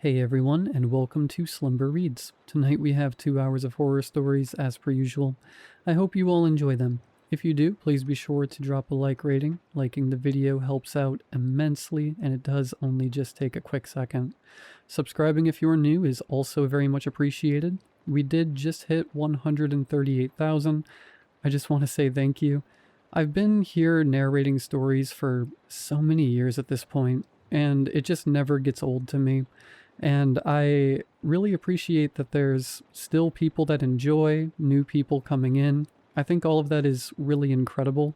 Hey everyone, and welcome to Slumber Reads. Tonight we have 2 hours of horror stories as per usual. I hope you all enjoy them. If you do, please be sure to drop a like rating. Liking the video helps out immensely, and it does only just take a quick second. Subscribing if you are new is also very much appreciated. We did just hit 138,000. I just want to say thank you. I've been here narrating stories for so many years at this point, and it just never gets old to me. And I really appreciate that there's still people that enjoy, new people coming in. I think all of that is really incredible.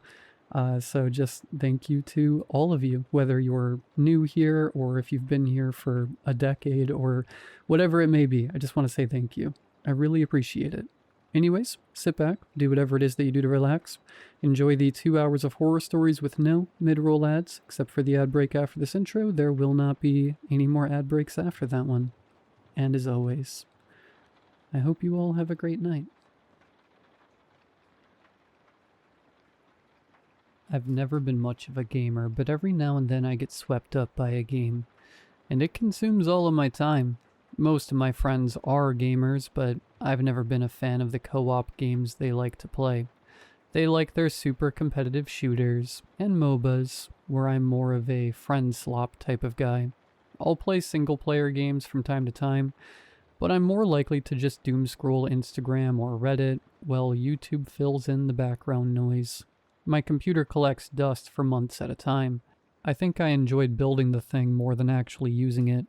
So just thank you to all of you, whether you're new here or if you've been here for a decade or whatever it may be. I just want to say thank you. I really appreciate it. Anyways, sit back, do whatever it is that you do to relax. Enjoy the 2 hours of horror stories with no mid-roll ads, except for the ad break after this intro. There will not be any more ad breaks after that one. And as always, I hope you all have a great night. I've never been much of a gamer, but every now and then I get swept up by a game, and it consumes all of my time. Most of my friends are gamers, but I've never been a fan of the co-op games they like to play. They like their super competitive shooters and MOBAs, where I'm more of a friend slop type of guy. I'll play single player games from time to time, but I'm more likely to just doom scroll Instagram or Reddit while YouTube fills in the background noise. My computer collects dust for months at a time. I think I enjoyed building the thing more than actually using it,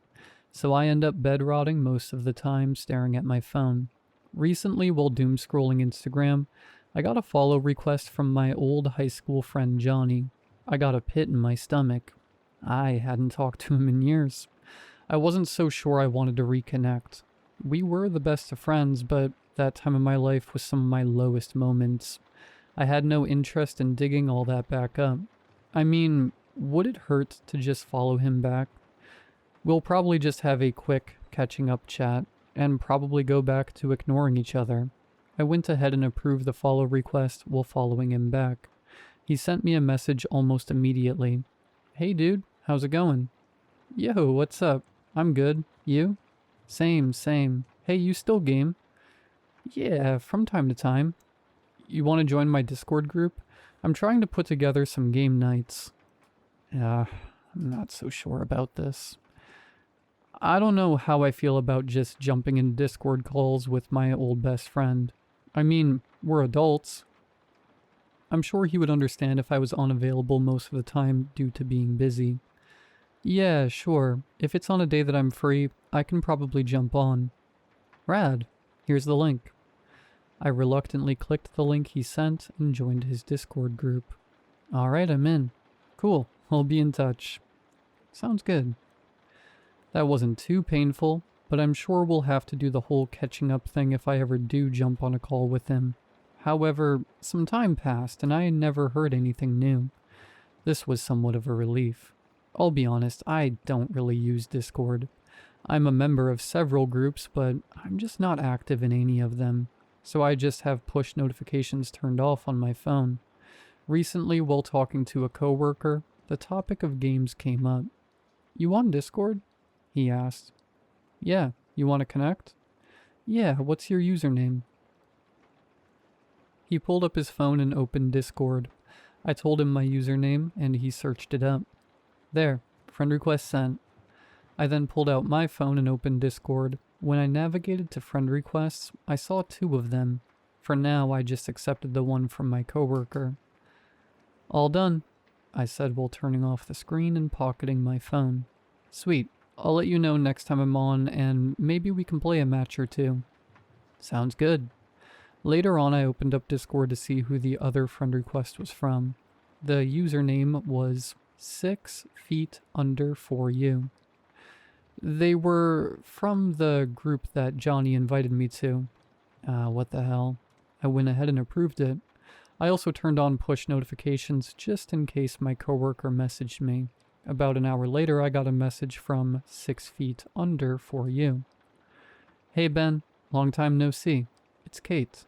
so I end up bed rotting most of the time staring at my phone. Recently, while doom scrolling Instagram, I got a follow request from my old high school friend Johnny. I got a pit in my stomach. I hadn't talked to him in years. I wasn't so sure I wanted to reconnect. We were the best of friends, but that time of my life was some of my lowest moments. I had no interest in digging all that back up. I mean, would it hurt to just follow him back? We'll probably just have a quick catching up chat, and probably go back to ignoring each other. I went ahead and approved the follow request while following him back. He sent me a message almost immediately. Hey dude, how's it going? Yo, what's up? I'm good. You? Same. Hey, you still game? Yeah, from time to time. You want to join my Discord group? I'm trying to put together some game nights. I'm not so sure about this. I don't know how I feel about just jumping in Discord calls with my old best friend. I mean, we're adults. I'm sure he would understand if I was unavailable most of the time due to being busy. Yeah, sure. If it's on a day that I'm free, I can probably jump on. Rad. Here's the link. I reluctantly clicked the link he sent and joined his Discord group. Alright, I'm in. Cool. I'll be in touch. Sounds good. That wasn't too painful, but I'm sure we'll have to do the whole catching up thing if I ever do jump on a call with him. However, some time passed and I never heard anything new. This was somewhat of a relief. I'll be honest, I don't really use Discord. I'm a member of several groups, but I'm just not active in any of them, so I just have push notifications turned off on my phone. Recently, while talking to a coworker, the topic of games came up. You on Discord? He asked. Yeah, you want to connect? Yeah, what's your username? He pulled up his phone and opened Discord. I told him my username and he searched it up. There, friend request sent. I then pulled out my phone and opened Discord. When I navigated to friend requests, I saw 2 of them. For now, I just accepted the one from my coworker. All done, I said while turning off the screen and pocketing my phone. Sweet. I'll let you know next time I'm on, and maybe we can play a match or 2. Sounds good. Later on, I opened up Discord to see who the other friend request was from. The username was 6 feet under 4U. They were from the group that Johnny invited me to. What the hell? I went ahead and approved it. I also turned on push notifications just in case my coworker messaged me. About an hour later, I got a message from 6 feet under 4U. Hey Ben, long time no see. It's Kate.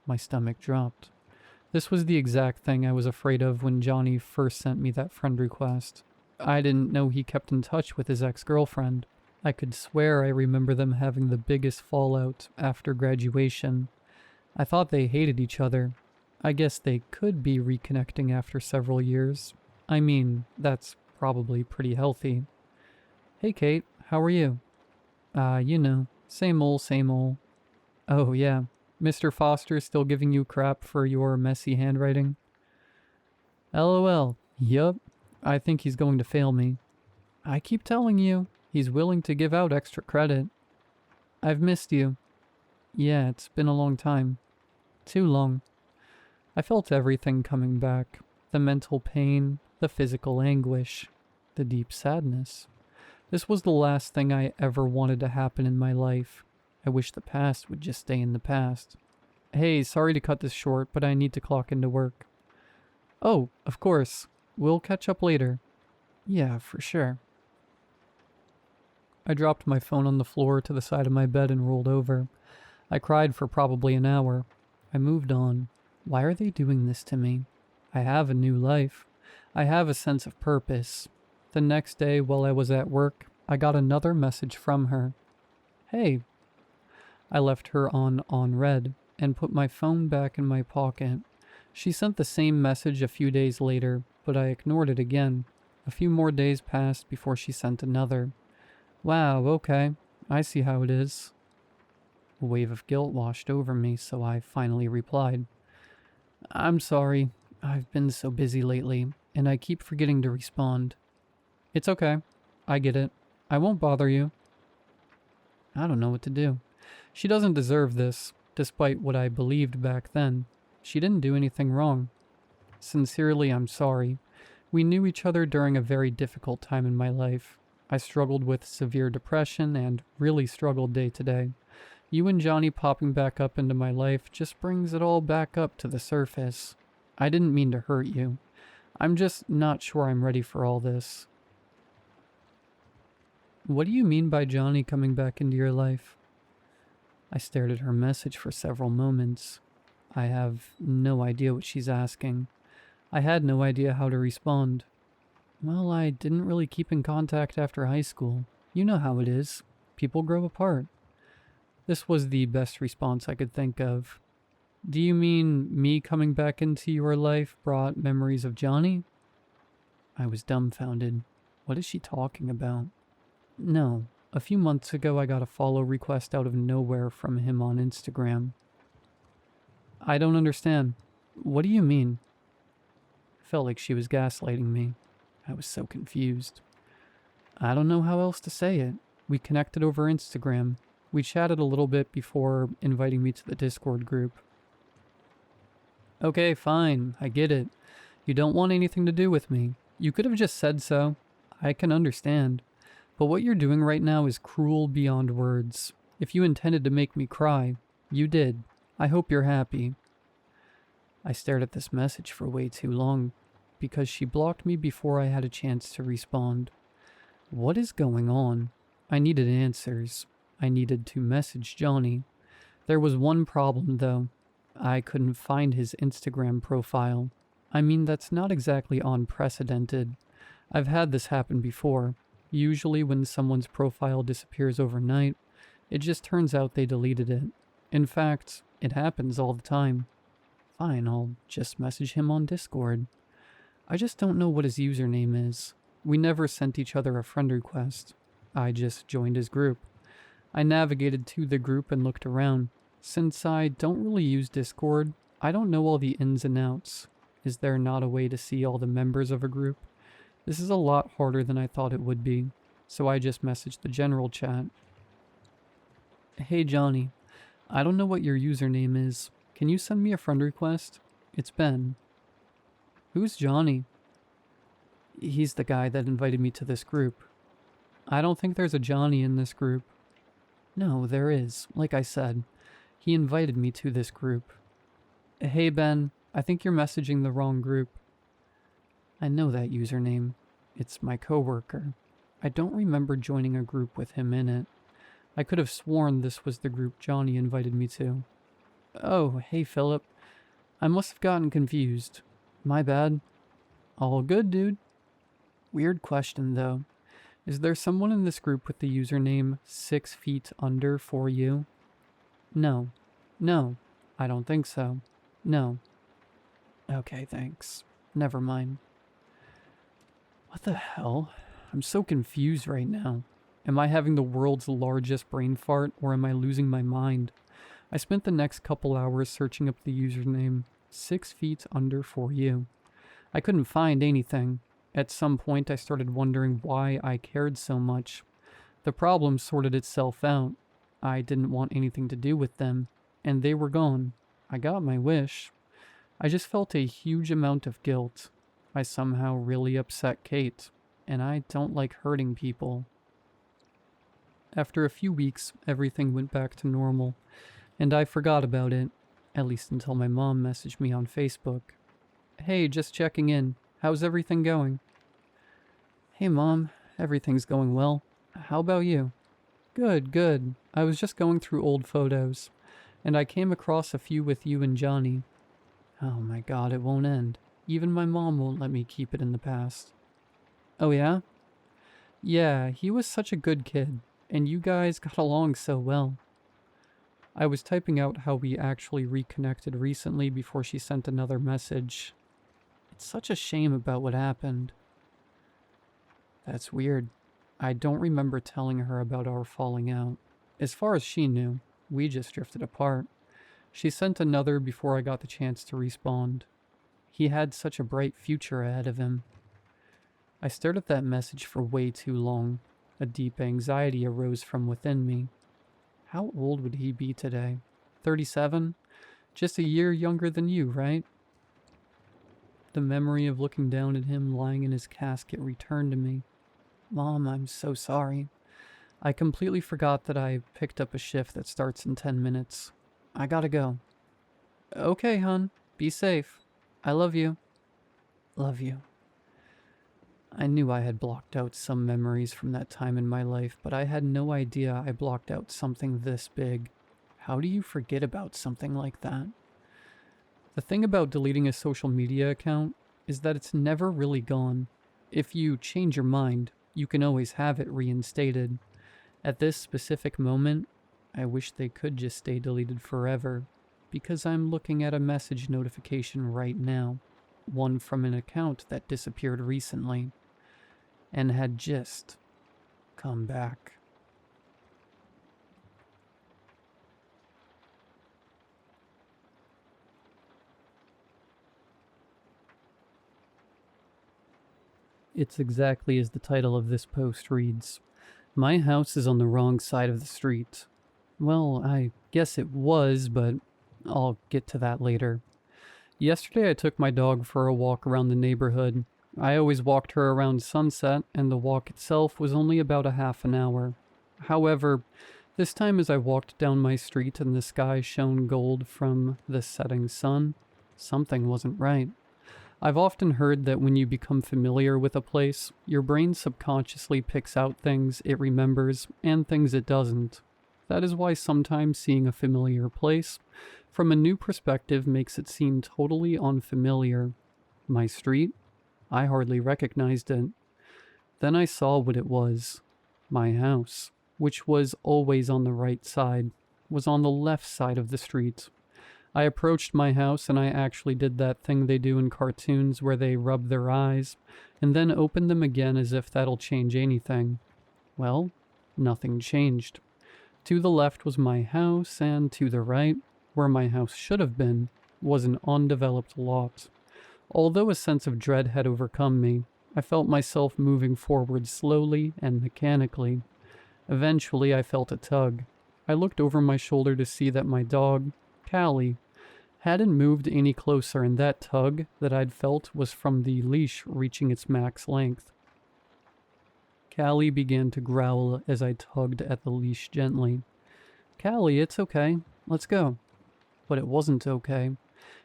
My stomach dropped. This was the exact thing I was afraid of when Johnny first sent me that friend request. I didn't know he kept in touch with his ex-girlfriend. I could swear I remember them having the biggest fallout after graduation. I thought they hated each other. I guess they could be reconnecting after several years. I mean, that's probably pretty healthy. Hey Kate, how are you? Same ol', same ol'. Oh yeah, Mr. Foster still giving you crap for your messy handwriting? LOL, yup, I think he's going to fail me. I keep telling you, he's willing to give out extra credit. I've missed you. Yeah, it's been a long time. Too long. I felt everything coming back. The mental pain, the physical anguish, the deep sadness. This was the last thing I ever wanted to happen in my life. I wish the past would just stay in the past. Hey, sorry to cut this short, but I need to clock into work. Oh, of course. We'll catch up later. Yeah, for sure. I dropped my phone on the floor to the side of my bed and rolled over. I cried for probably an hour. I moved on. Why are they doing this to me? I have a new life. I have a sense of purpose. The next day, while I was at work, I got another message from her. Hey. I left her on read and put my phone back in my pocket. She sent the same message a few days later, but I ignored it again. A few more days passed before she sent another. Wow, okay. I see how it is. A wave of guilt washed over me, so I finally replied. I'm sorry. I've been so busy lately, and I keep forgetting to respond. It's okay. I get it. I won't bother you. I don't know what to do. She doesn't deserve this, despite what I believed back then. She didn't do anything wrong. Sincerely, I'm sorry. We knew each other during a very difficult time in my life. I struggled with severe depression and really struggled day to day. You and Johnny popping back up into my life just brings it all back up to the surface. I didn't mean to hurt you. I'm just not sure I'm ready for all this. What do you mean by Johnny coming back into your life? I stared at her message for several moments. I have no idea what she's asking. I had no idea how to respond. Well, I didn't really keep in contact after high school. You know how it is. People grow apart. This was the best response I could think of. Do you mean me coming back into your life brought memories of Johnny? I was dumbfounded. What is she talking about? No. A few months ago I got a follow request out of nowhere from him on Instagram. I don't understand. What do you mean? I felt like she was gaslighting me. I was so confused. I don't know how else to say it. We connected over Instagram. We chatted a little bit before inviting me to the Discord group. Okay, fine. I get it. You don't want anything to do with me. You could have just said so. I can understand. But what you're doing right now is cruel beyond words. If you intended to make me cry, you did. I hope you're happy. I stared at this message for way too long, because she blocked me before I had a chance to respond. What is going on? I needed answers. I needed to message Johnny. There was one problem, though. I couldn't find his Instagram profile. I mean, that's not exactly unprecedented. I've had this happen before. Usually when someone's profile disappears overnight, it just turns out they deleted it. In fact, it happens all the time. Fine, I'll just message him on Discord. I just don't know what his username is. We never sent each other a friend request. I just joined his group. I navigated to the group and looked around. Since I don't really use Discord, I don't know all the ins and outs. Is there not a way to see all the members of a group? This is a lot harder than I thought it would be, so I just messaged the general chat. Hey Johnny, I don't know what your username is. Can you send me a friend request? It's Ben. Who's Johnny? He's the guy that invited me to this group. I don't think there's a Johnny in this group. No, there is. Like I said, he invited me to this group. Hey Ben, I think you're messaging the wrong group. I know that username. It's my coworker. I don't remember joining a group with him in it. I could have sworn this was the group Johnny invited me to. Oh, hey Philip. I must have gotten confused. My bad. All good, dude. Weird question, though. Is there someone in this group with the username 6 feet under for you? No. No. I don't think so. No. Okay, thanks. Never mind. What the hell? I'm so confused right now. Am I having the world's largest brain fart, or am I losing my mind? I spent the next couple hours searching up the username 6 feet under for you. I couldn't find anything. At some point I started wondering why I cared so much. The problem sorted itself out. I didn't want anything to do with them, and they were gone. I got my wish. I just felt a huge amount of guilt. I somehow really upset Kate, and I don't like hurting people. After a few weeks, everything went back to normal, and I forgot about it, at least until my mom messaged me on Facebook. Hey, just checking in. How's everything going? Hey Mom, everything's going well. How about you? Good, good. I was just going through old photos, and I came across a few with you and Johnny. Oh my god, it won't end. Even my mom won't let me keep it in the past. Oh yeah? Yeah, he was such a good kid, and you guys got along so well. I was typing out how we actually reconnected recently before she sent another message. It's such a shame about what happened. That's weird. I don't remember telling her about our falling out. As far as she knew, we just drifted apart. She sent another before I got the chance to respond. He had such a bright future ahead of him. I stared at that message for way too long. A deep anxiety arose from within me. How old would he be today? 37? Just a year younger than you, right? The memory of looking down at him lying in his casket returned to me. Mom, I'm so sorry. I completely forgot that I picked up a shift that starts in 10 minutes. I gotta go. Okay, hon. Be safe. I love you. Love you. I knew I had blocked out some memories from that time in my life, but I had no idea I blocked out something this big. How do you forget about something like that? The thing about deleting a social media account is that it's never really gone. If you change your mind, you can always have it reinstated. At this specific moment, I wish they could just stay deleted forever, because I'm looking at a message notification right now, one from an account that disappeared recently, and had just come back. It's exactly as the title of this post reads. My house is on the wrong side of the street. Well, I guess it was, but I'll get to that later. Yesterday I took my dog for a walk around the neighborhood. I always walked her around sunset, and the walk itself was only about a half an hour. However, this time as I walked down my street and the sky shone gold from the setting sun, something wasn't right. I've often heard that when you become familiar with a place, your brain subconsciously picks out things it remembers and things it doesn't. That is why sometimes seeing a familiar place from a new perspective makes it seem totally unfamiliar. My street? I hardly recognized it. Then I saw what it was. My house, which was always on the right side, was on the left side of the street. I approached my house and I actually did that thing they do in cartoons where they rub their eyes and then open them again as if that'll change anything. Well, nothing changed. To the left was my house, and to the right, where my house should have been, was an undeveloped lot. Although a sense of dread had overcome me, I felt myself moving forward slowly and mechanically. Eventually I felt a tug. I looked over my shoulder to see that my dog, Callie, hadn't moved any closer, and that tug that I'd felt was from the leash reaching its max length. Callie began to growl as I tugged at the leash gently. Callie, it's okay. Let's go. But it wasn't okay,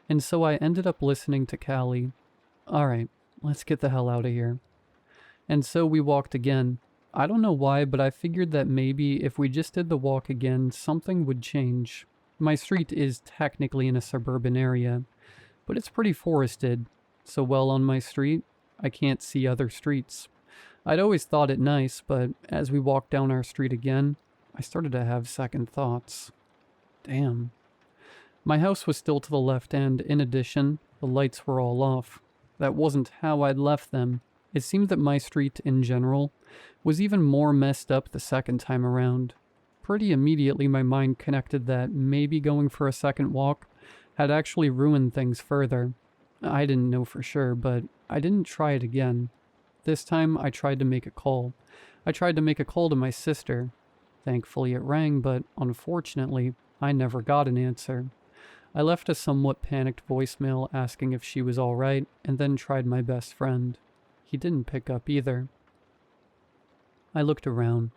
and so I ended up listening to Callie. Alright, let's get the hell out of here. And so we walked again. I don't know why, but I figured that maybe if we just did the walk again, something would change. My street is technically in a suburban area, but it's pretty forested, so while on my street, I can't see other streets. I'd always thought it nice, but as we walked down our street again, I started to have second thoughts. Damn. My house was still to the left and, in addition, the lights were all off. That wasn't how I'd left them. It seemed that my street, in general, was even more messed up the second time around. Pretty immediately my mind connected that maybe going for a second walk had actually ruined things further. I didn't know for sure, but I didn't try it again. This time I tried to make a call. I tried to make a call to my sister. Thankfully it rang, but unfortunately I never got an answer. I left a somewhat panicked voicemail asking if she was alright, and then tried my best friend. He didn't pick up either. I looked around.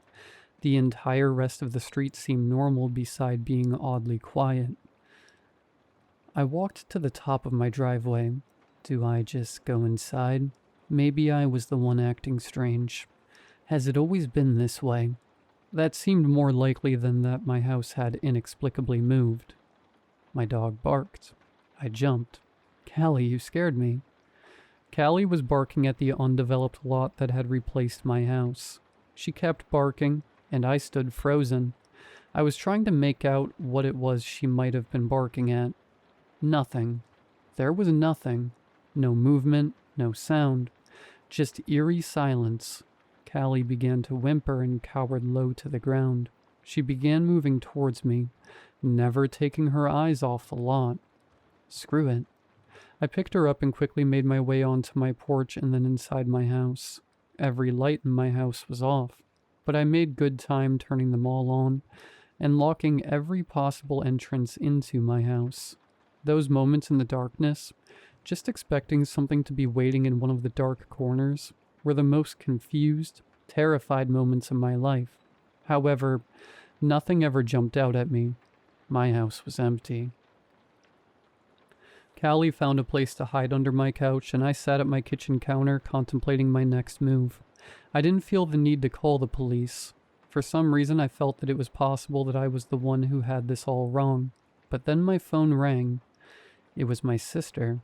The entire rest of the street seemed normal beside being oddly quiet. I walked to the top of my driveway. Do I just go inside? Maybe I was the one acting strange. Has it always been this way? That seemed more likely than that my house had inexplicably moved. My dog barked. I jumped. Callie, you scared me. Callie was barking at the undeveloped lot that had replaced my house. She kept barking, and I stood frozen. I was trying to make out what it was she might have been barking at. Nothing. There was nothing. No movement, no sound. Just eerie silence. Callie began to whimper and cowered low to the ground. She began moving towards me, never taking her eyes off the lot. Screw it. I picked her up and quickly made my way onto my porch and then inside my house. Every light in my house was off, but I made good time turning them all on and locking every possible entrance into my house. Those moments in the darkness, just expecting something to be waiting in one of the dark corners, were the most confused, terrified moments of my life. However, nothing ever jumped out at me. My house was empty. Callie found a place to hide under my couch, and I sat at my kitchen counter contemplating my next move. I didn't feel the need to call the police. For some reason, I felt that it was possible that I was the one who had this all wrong. But then my phone rang. It was my sister.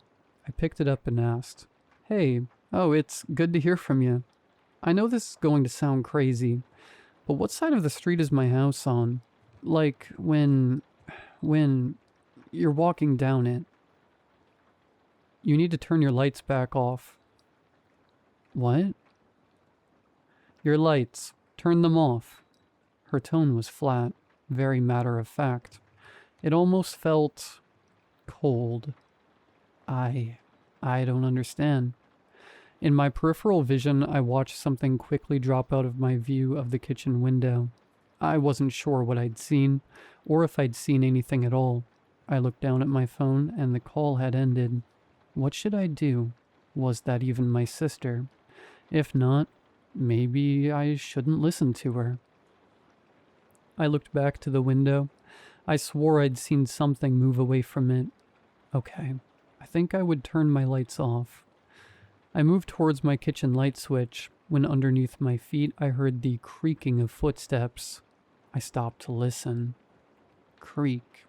I picked it up and asked, "Hey, it's good to hear from you. I know this is going to sound crazy, but what side of the street is my house on? Like, when you're walking down it. You need to turn your lights back off." "What?" "Your lights. Turn them off." Her tone was flat, very matter of fact. It almost felt cold. I don't understand. In my peripheral vision, I watched something quickly drop out of my view of the kitchen window. I wasn't sure what I'd seen, or if I'd seen anything at all. I looked down at my phone, and the call had ended. What should I do? Was that even my sister? If not, maybe I shouldn't listen to her. I looked back to the window. I swore I'd seen something move away from it. Okay, I think I would turn my lights off. I moved towards my kitchen light switch, when underneath my feet I heard the creaking of footsteps. I stopped to listen. Creak.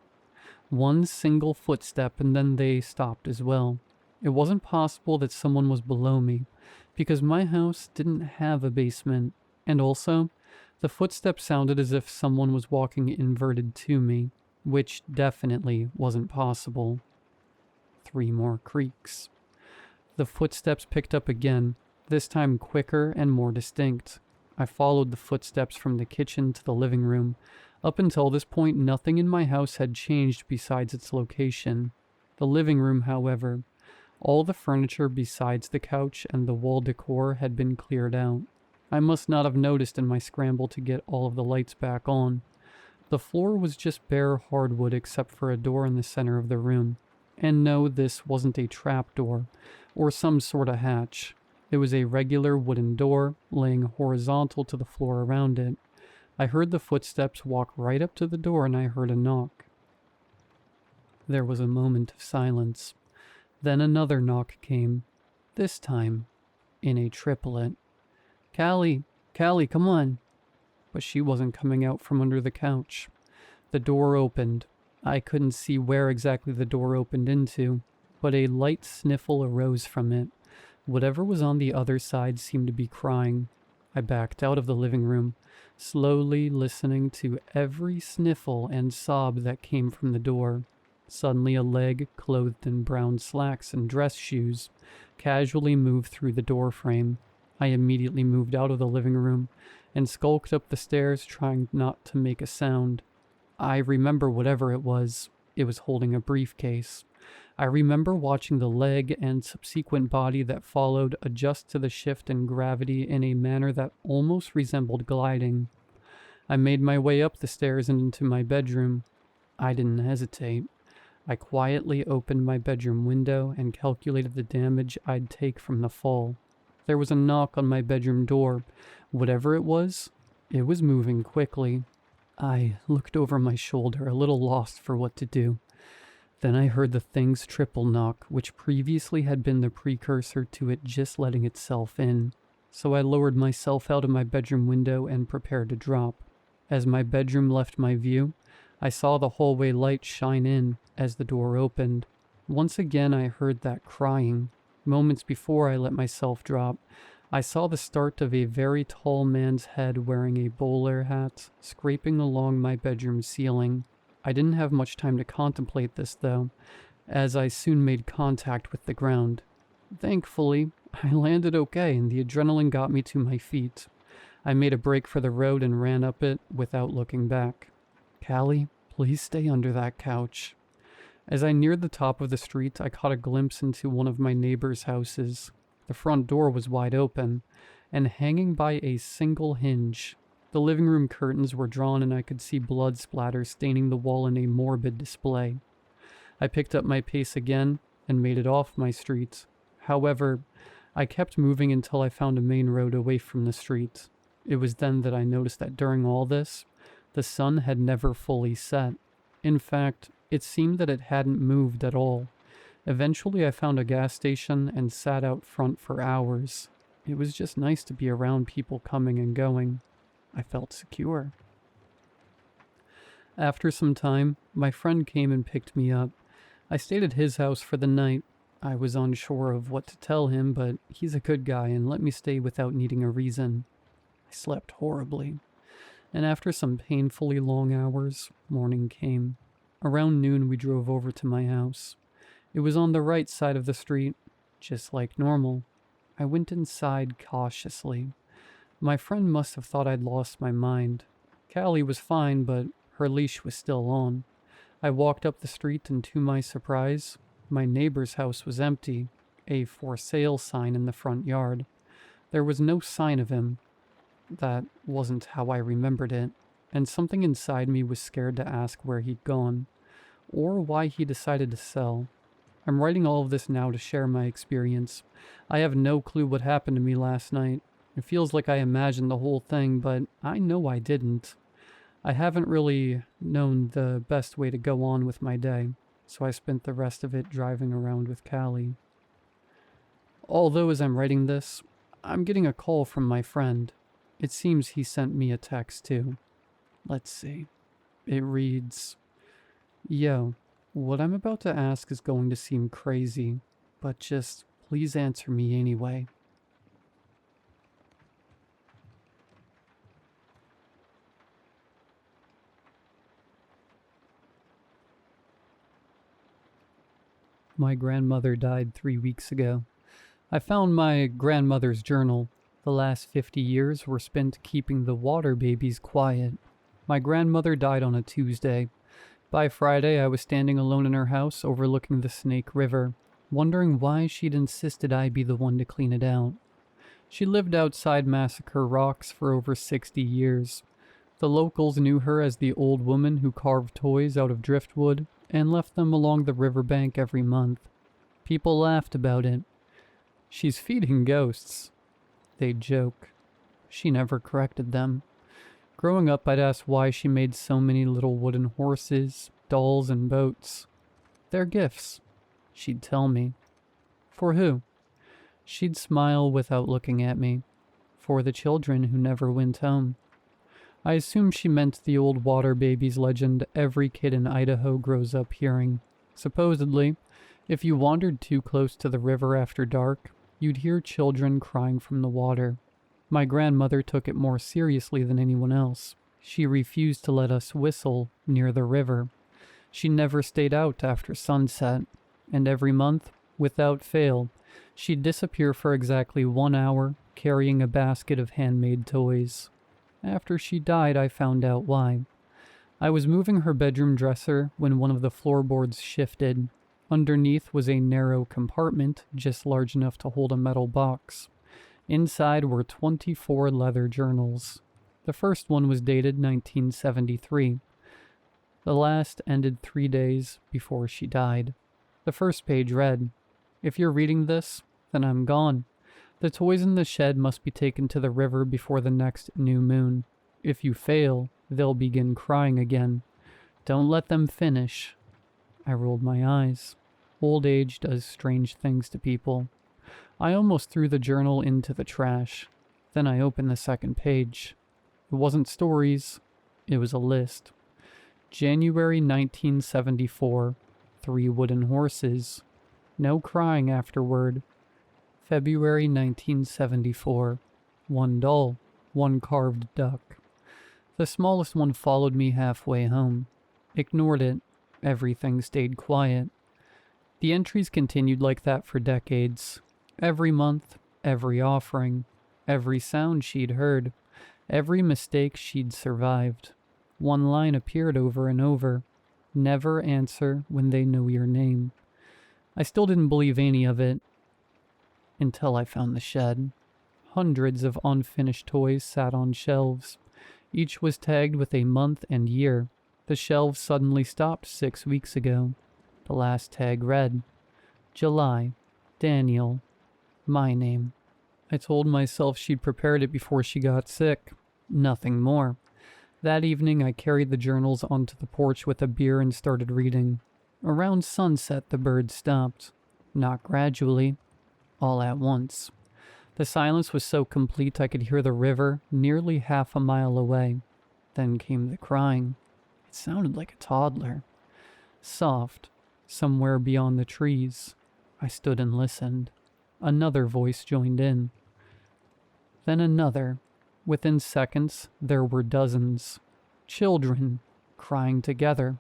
One single footstep, and then they stopped as well. It wasn't possible that someone was below me, because my house didn't have a basement, and also, the footsteps sounded as if someone was walking inverted to me, which definitely wasn't possible. 3 more creaks. The footsteps picked up again, this time quicker and more distinct. I followed the footsteps from the kitchen to the living room. Up until this point, nothing in my house had changed besides its location. The living room, however, all the furniture besides the couch and the wall decor had been cleared out. I must not have noticed in my scramble to get all of the lights back on. The floor was just bare hardwood except for a door in the center of the room. And no, this wasn't a trapdoor or some sort of hatch. It was a regular wooden door laying horizontal to the floor around it. I heard the footsteps walk right up to the door and I heard a knock. There was a moment of silence. Then another knock came, this time in a triplet. Callie, come on." But she wasn't coming out from under the couch. The door opened. I couldn't see where exactly the door opened into, but a light sniffle arose from it. Whatever was on the other side seemed to be crying. I backed out of the living room, slowly listening to every sniffle and sob that came from the door. Suddenly a leg, clothed in brown slacks and dress shoes, casually moved through the door frame. I immediately moved out of the living room and skulked up the stairs, trying not to make a sound. I remember whatever it was holding a briefcase. I remember watching the leg and subsequent body that followed adjust to the shift in gravity in a manner that almost resembled gliding. I made my way up the stairs and into my bedroom. I didn't hesitate. I quietly opened my bedroom window and calculated the damage I'd take from the fall. There was a knock on my bedroom door. Whatever it was moving quickly. I looked over my shoulder, a little lost for what to do. Then I heard the thing's triple knock, which previously had been the precursor to it just letting itself in. So I lowered myself out of my bedroom window and prepared to drop. As my bedroom left my view, I saw the hallway light shine in as the door opened. Once again I heard that crying. Moments before I let myself drop, I saw the start of a very tall man's head wearing a bowler hat scraping along my bedroom ceiling. I didn't have much time to contemplate this though, as I soon made contact with the ground. Thankfully, I landed okay and the adrenaline got me to my feet. I made a break for the road and ran up it without looking back. "Callie, please stay under that couch." As I neared the top of the street, I caught a glimpse into one of my neighbor's houses. The front door was wide open, and hanging by a single hinge. The living room curtains were drawn and I could see blood splatter staining the wall in a morbid display. I picked up my pace again and made it off my street. However, I kept moving until I found a main road away from the street. It was then that I noticed that during all this, the sun had never fully set. In fact, it seemed that it hadn't moved at all. Eventually I found a gas station and sat out front for hours. It was just nice to be around people coming and going. I felt secure. After some time, my friend came and picked me up. I stayed at his house for the night. I was unsure of what to tell him, but he's a good guy and let me stay without needing a reason. I slept horribly, and after some painfully long hours, morning came. Around noon we drove over to my house. It was on the right side of the street, just like normal. I went inside cautiously. My friend must have thought I'd lost my mind. Callie was fine, but her leash was still on. I walked up the street and to my surprise, my neighbor's house was empty, a for sale sign in the front yard. There was no sign of him. That wasn't how I remembered it, and something inside me was scared to ask where he'd gone, or why he decided to sell. I'm writing all of this now to share my experience. I have no clue what happened to me last night. It feels like I imagined the whole thing, but I know I didn't. I haven't really known the best way to go on with my day, so I spent the rest of it driving around with Callie. Although as I'm writing this, I'm getting a call from my friend. It seems he sent me a text too. Let's see. It reads, "Yo, what I'm about to ask is going to seem crazy, but just please answer me anyway." My grandmother died 3 weeks ago. I found my grandmother's journal. The last 50 years were spent keeping the water babies quiet. My grandmother died on a Tuesday. By Friday, I was standing alone in her house overlooking the Snake River, wondering why she'd insisted I be the one to clean it out. She lived outside Massacre Rocks for over 60 years. The locals knew her as the old woman who carved toys out of driftwood and left them along the riverbank every month. People laughed about it. "She's feeding ghosts," they'd joke. She never corrected them. Growing up, I'd ask why she made so many little wooden horses, dolls, and boats. "They're gifts," she'd tell me. "For who?" She'd smile without looking at me. "For the children who never went home." I assumed she meant the old water babies legend every kid in Idaho grows up hearing. Supposedly, if you wandered too close to the river after dark, you'd hear children crying from the water. My grandmother took it more seriously than anyone else. She refused to let us whistle near the river. She never stayed out after sunset, and every month, without fail, she'd disappear for exactly 1 hour, carrying a basket of handmade toys. After she died, I found out why. I was moving her bedroom dresser when one of the floorboards shifted. Underneath was a narrow compartment, just large enough to hold a metal box. Inside were 24 leather journals. The first one was dated 1973. The last ended 3 days before she died. The first page read, "If you're reading this, then I'm gone. The toys in the shed must be taken to the river before the next new moon. If you fail, they'll begin crying again. Don't let them finish." I rolled my eyes. Old age does strange things to people. I almost threw the journal into the trash. Then I opened the second page. It wasn't stories. It was a list. January 1974. 3 wooden horses. No crying afterward. February 1974. 1 doll. 1 carved duck. The smallest one followed me halfway home. Ignored it. Everything stayed quiet. The entries continued like that for decades. Every month, every offering, every sound she'd heard, every mistake she'd survived. One line appeared over and over. Never answer when they know your name. I still didn't believe any of it until I found the shed. Hundreds of unfinished toys sat on shelves. Each was tagged with a month and year. The shelves suddenly stopped 6 weeks ago. The last tag read, July, Daniel, my name. I told myself she'd prepared it before she got sick. Nothing more. That evening I carried the journals onto the porch with a beer and started reading. Around sunset the birds stopped. Not gradually. All at once. The silence was so complete I could hear the river nearly half a mile away. Then came the crying. It sounded like a toddler. Soft, somewhere beyond the trees. I stood and listened. Another voice joined in. Then another. Within seconds, there were dozens. Children, crying together.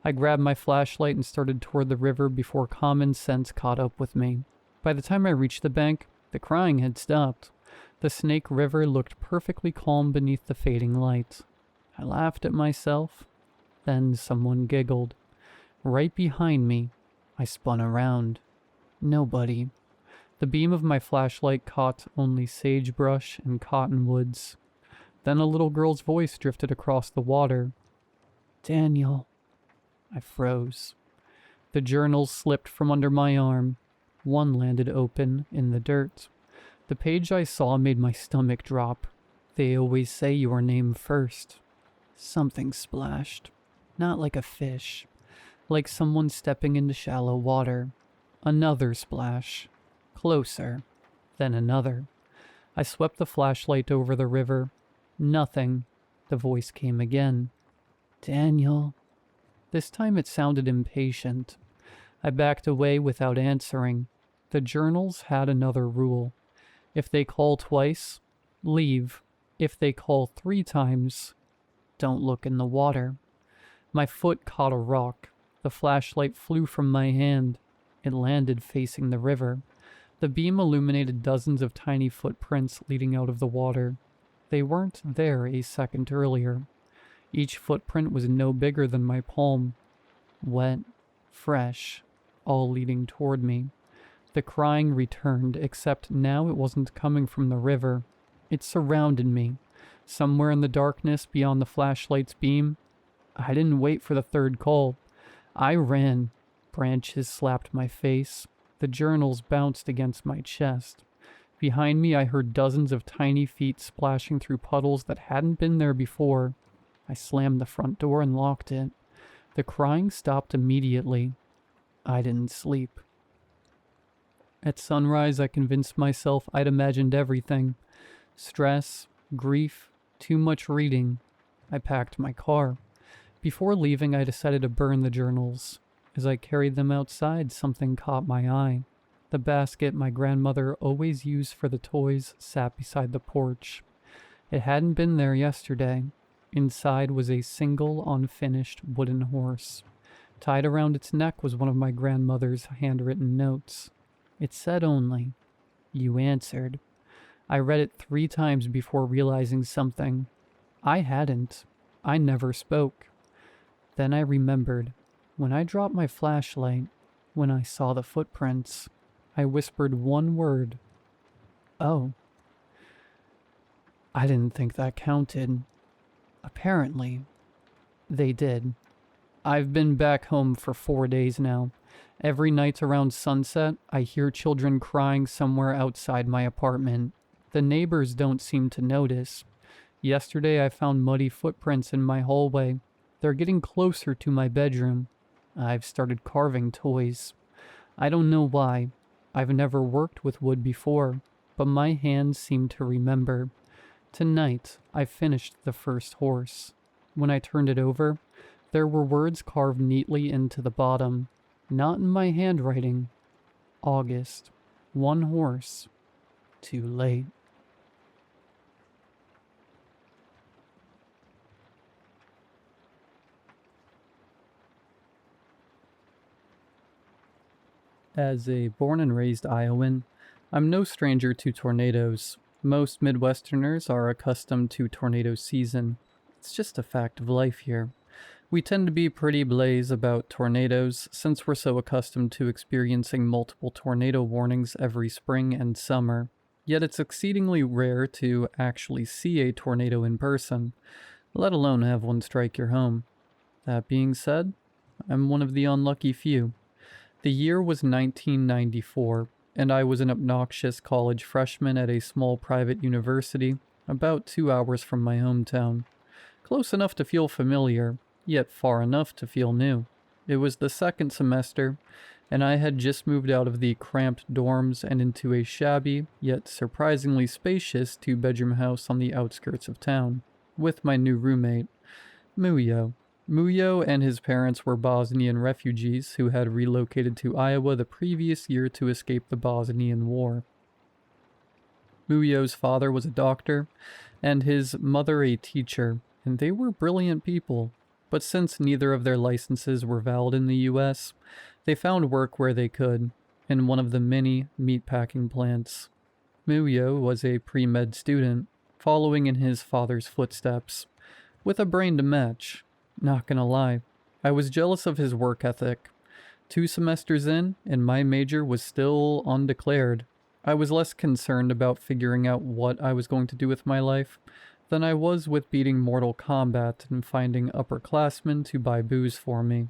I grabbed my flashlight and started toward the river before common sense caught up with me. By the time I reached the bank, the crying had stopped. The Snake River looked perfectly calm beneath the fading light. I laughed at myself. Then someone giggled. Right behind me, I spun around. Nobody. The beam of my flashlight caught only sagebrush and cottonwoods. Then a little girl's voice drifted across the water. Daniel. I froze. The journals slipped from under my arm. One landed open in the dirt. The page I saw made my stomach drop. They always say your name first. Something splashed. Not like a fish. Like someone stepping into shallow water. Another splash. Closer. Then another. I swept the flashlight over the river. Nothing. The voice came again. Daniel. This time it sounded impatient. I backed away without answering. The journals had another rule. If they call twice, leave. If they call 3 times, don't look in the water. My foot caught a rock. The flashlight flew from my hand. It landed facing the river. The beam illuminated dozens of tiny footprints leading out of the water. They weren't there a second earlier. Each footprint was no bigger than my palm. Wet, fresh, all leading toward me. The crying returned, except now it wasn't coming from the river. It surrounded me. Somewhere in the darkness beyond the flashlight's beam. I didn't wait for the third call. I ran. Branches slapped my face. The journals bounced against my chest. Behind me I heard dozens of tiny feet splashing through puddles that hadn't been there before. I slammed the front door and locked it. The crying stopped immediately. I didn't sleep. At sunrise, I convinced myself I'd imagined everything. Stress, grief, too much reading. I packed my car. Before leaving, I decided to burn the journals. As I carried them outside, something caught my eye. The basket my grandmother always used for the toys sat beside the porch. It hadn't been there yesterday. Inside was a single, unfinished wooden horse. Tied around its neck was one of my grandmother's handwritten notes. It said only, "You answered." I read it 3 times before realizing something. I hadn't. I never spoke. Then I remembered. When I dropped my flashlight, when I saw the footprints, I whispered one word. "Oh." I didn't think that counted. Apparently, they did. I've been back home for 4 days now. Every night around sunset, I hear children crying somewhere outside my apartment. The neighbors don't seem to notice. Yesterday, I found muddy footprints in my hallway. They're getting closer to my bedroom. I've started carving toys. I don't know why. I've never worked with wood before, but my hands seem to remember. Tonight, I finished the first horse. When I turned it over, there were words carved neatly into the bottom. Not in my handwriting. August. 1 horse. Too late. As a born and raised Iowan, I'm no stranger to tornadoes. Most Midwesterners are accustomed to tornado season. It's just a fact of life here. We tend to be pretty blase about tornadoes since we're so accustomed to experiencing multiple tornado warnings every spring and summer. Yet it's exceedingly rare to actually see a tornado in person, let alone have one strike your home. That being said, I'm one of the unlucky few. The year was 1994, and I was an obnoxious college freshman at a small private university, about 2 hours from my hometown. Close enough to feel familiar, yet far enough to feel new. It was the second semester, and I had just moved out of the cramped dorms and into a shabby, yet surprisingly spacious 2-bedroom house on the outskirts of town, with my new roommate, Muyo. Muyo and his parents were Bosnian refugees who had relocated to Iowa the previous year to escape the Bosnian War. Muyo's father was a doctor, and his mother a teacher, and they were brilliant people. But since neither of their licenses were valid in the US, they found work where they could, in one of the many meatpacking plants. Muyo was a pre-med student, following in his father's footsteps, with a brain to match. Not gonna lie, I was jealous of his work ethic. 2 semesters in, and my major was still undeclared. I was less concerned about figuring out what I was going to do with my life than I was with beating Mortal Kombat and finding upperclassmen to buy booze for me.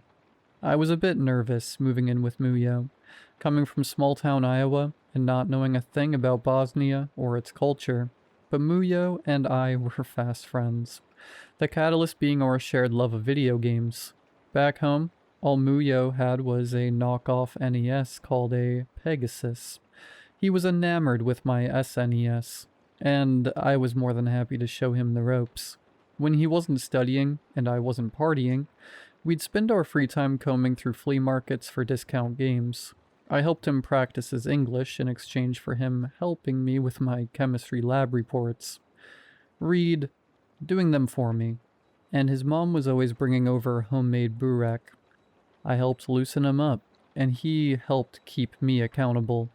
I was a bit nervous moving in with Muyo, coming from small-town Iowa and not knowing a thing about Bosnia or its culture, but Muyo and I were fast friends. The catalyst being our shared love of video games. Back home, all Muyo had was a knockoff NES called a Pegasus. He was enamored with my SNES, and I was more than happy to show him the ropes. When he wasn't studying and I wasn't partying, we'd spend our free time combing through flea markets for discount games. I helped him practice his English in exchange for him helping me with my chemistry lab reports. Doing them for me, and his mom was always bringing over homemade burek. I helped loosen him up, and he helped keep me accountable.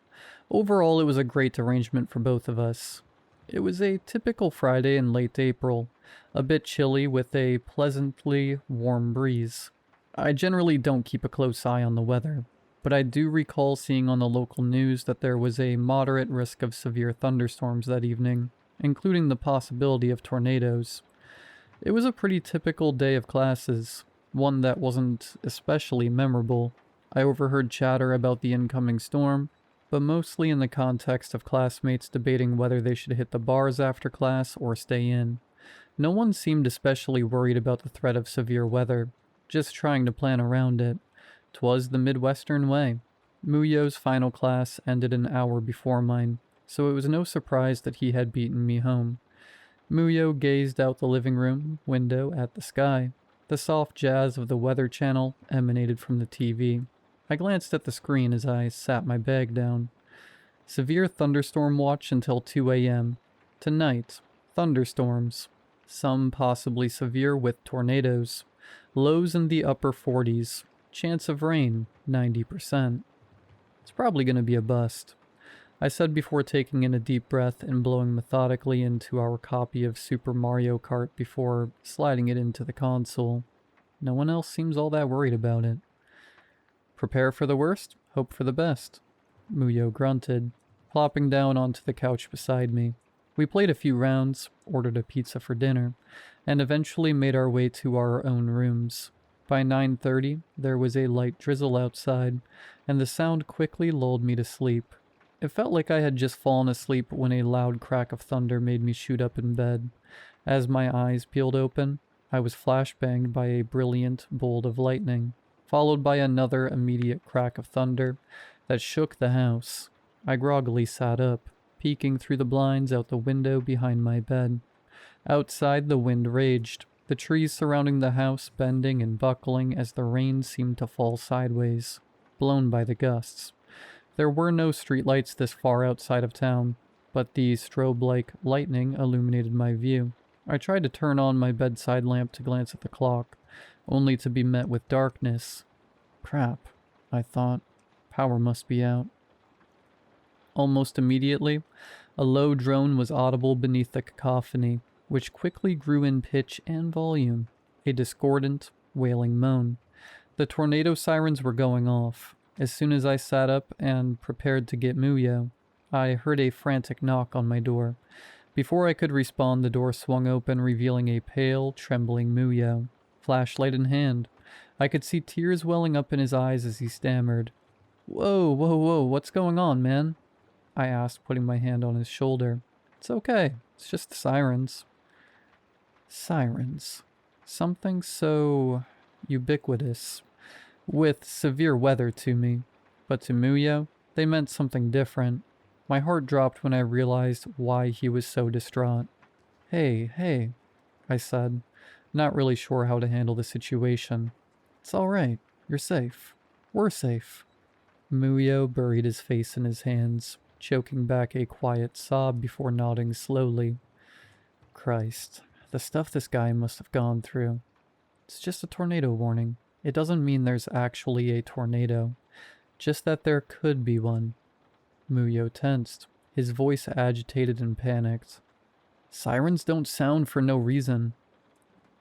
Overall, it was a great arrangement for both of us. It was a typical Friday in late April, a bit chilly with a pleasantly warm breeze. I generally don't keep a close eye on the weather, but I do recall seeing on the local news that there was a moderate risk of severe thunderstorms that evening, including the possibility of tornadoes. It was a pretty typical day of classes, one that wasn't especially memorable. I overheard chatter about the incoming storm, but mostly in the context of classmates debating whether they should hit the bars after class or stay in. No one seemed especially worried about the threat of severe weather, just trying to plan around it. 'Twas the Midwestern way. Muyo's final class ended an hour before mine, so it was no surprise that he had beaten me home. Muyo gazed out the living room window at the sky. The soft jazz of the Weather Channel emanated from the TV. I glanced at the screen as I sat my bag down. Severe thunderstorm watch until 2 a.m. Tonight, thunderstorms. Some possibly severe with tornadoes. Lows in the upper 40s. Chance of rain, 90%. It's probably going to be a bust. I said before taking in a deep breath and blowing methodically into our copy of Super Mario Kart before sliding it into the console. No one else seems all that worried about it. Prepare for the worst, hope for the best, Muyo grunted, plopping down onto the couch beside me. We played a few rounds, ordered a pizza for dinner, and eventually made our way to our own rooms. By 9:30, there was a light drizzle outside, and the sound quickly lulled me to sleep. It felt like I had just fallen asleep when a loud crack of thunder made me shoot up in bed. As my eyes peeled open, I was flashbanged by a brilliant bolt of lightning, followed by another immediate crack of thunder that shook the house. I groggily sat up, peeking through the blinds out the window behind my bed. Outside, the wind raged, the trees surrounding the house bending and buckling as the rain seemed to fall sideways, blown by the gusts. There were no streetlights this far outside of town, but the strobe-like lightning illuminated my view. I tried to turn on my bedside lamp to glance at the clock, only to be met with darkness. Crap, I thought. Power must be out. Almost immediately, a low drone was audible beneath the cacophony, which quickly grew in pitch and volume, a discordant, wailing moan. The tornado sirens were going off. As soon as I sat up and prepared to get Muyo, I heard a frantic knock on my door. Before I could respond, the door swung open, revealing a pale, trembling Muyo, flashlight in hand. I could see tears welling up in his eyes as he stammered. Whoa, whoa, whoa, what's going on, man? I asked, putting my hand on his shoulder. It's okay, it's just the sirens. Sirens. Something so ubiquitous, with severe weather to me. But to Muyo, they meant something different. My heart dropped when I realized why he was so distraught. Hey, I said, not really sure how to handle the situation. It's alright, you're safe. We're safe. Muyo buried his face in his hands, choking back a quiet sob before nodding slowly. Christ, the stuff this guy must have gone through. It's just a tornado warning. It doesn't mean there's actually a tornado, just that there could be one. Muyo tensed, his voice agitated and panicked. Sirens don't sound for no reason.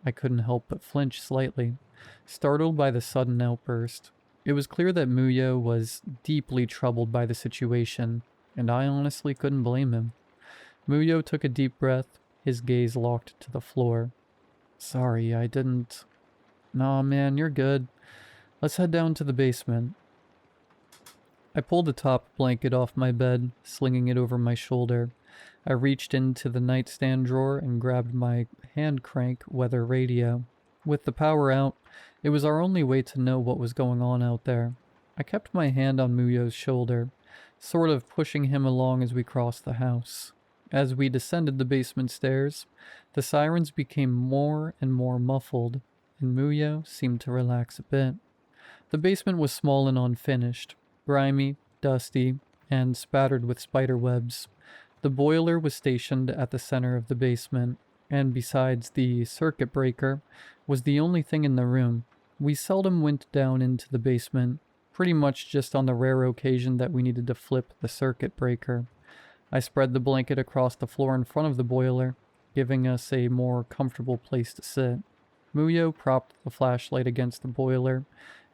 I couldn't help but flinch slightly, startled by the sudden outburst. It was clear that Muyo was deeply troubled by the situation, and I honestly couldn't blame him. Muyo took a deep breath, his gaze locked to the floor. Sorry, I didn't... Nah, man, you're good. Let's head down to the basement. I pulled the top blanket off my bed, slinging it over my shoulder. I reached into the nightstand drawer and grabbed my hand crank weather radio. With the power out, it was our only way to know what was going on out there. I kept my hand on Muyo's shoulder, sort of pushing him along as we crossed the house. As we descended the basement stairs, the sirens became more and more muffled, and Muyo seemed to relax a bit. The basement was small and unfinished, grimy, dusty, and spattered with spider webs. The boiler was stationed at the center of the basement, and besides the circuit breaker, was the only thing in the room. We seldom went down into the basement, pretty much just on the rare occasion that we needed to flip the circuit breaker. I spread the blanket across the floor in front of the boiler, giving us a more comfortable place to sit. Muyo propped the flashlight against the boiler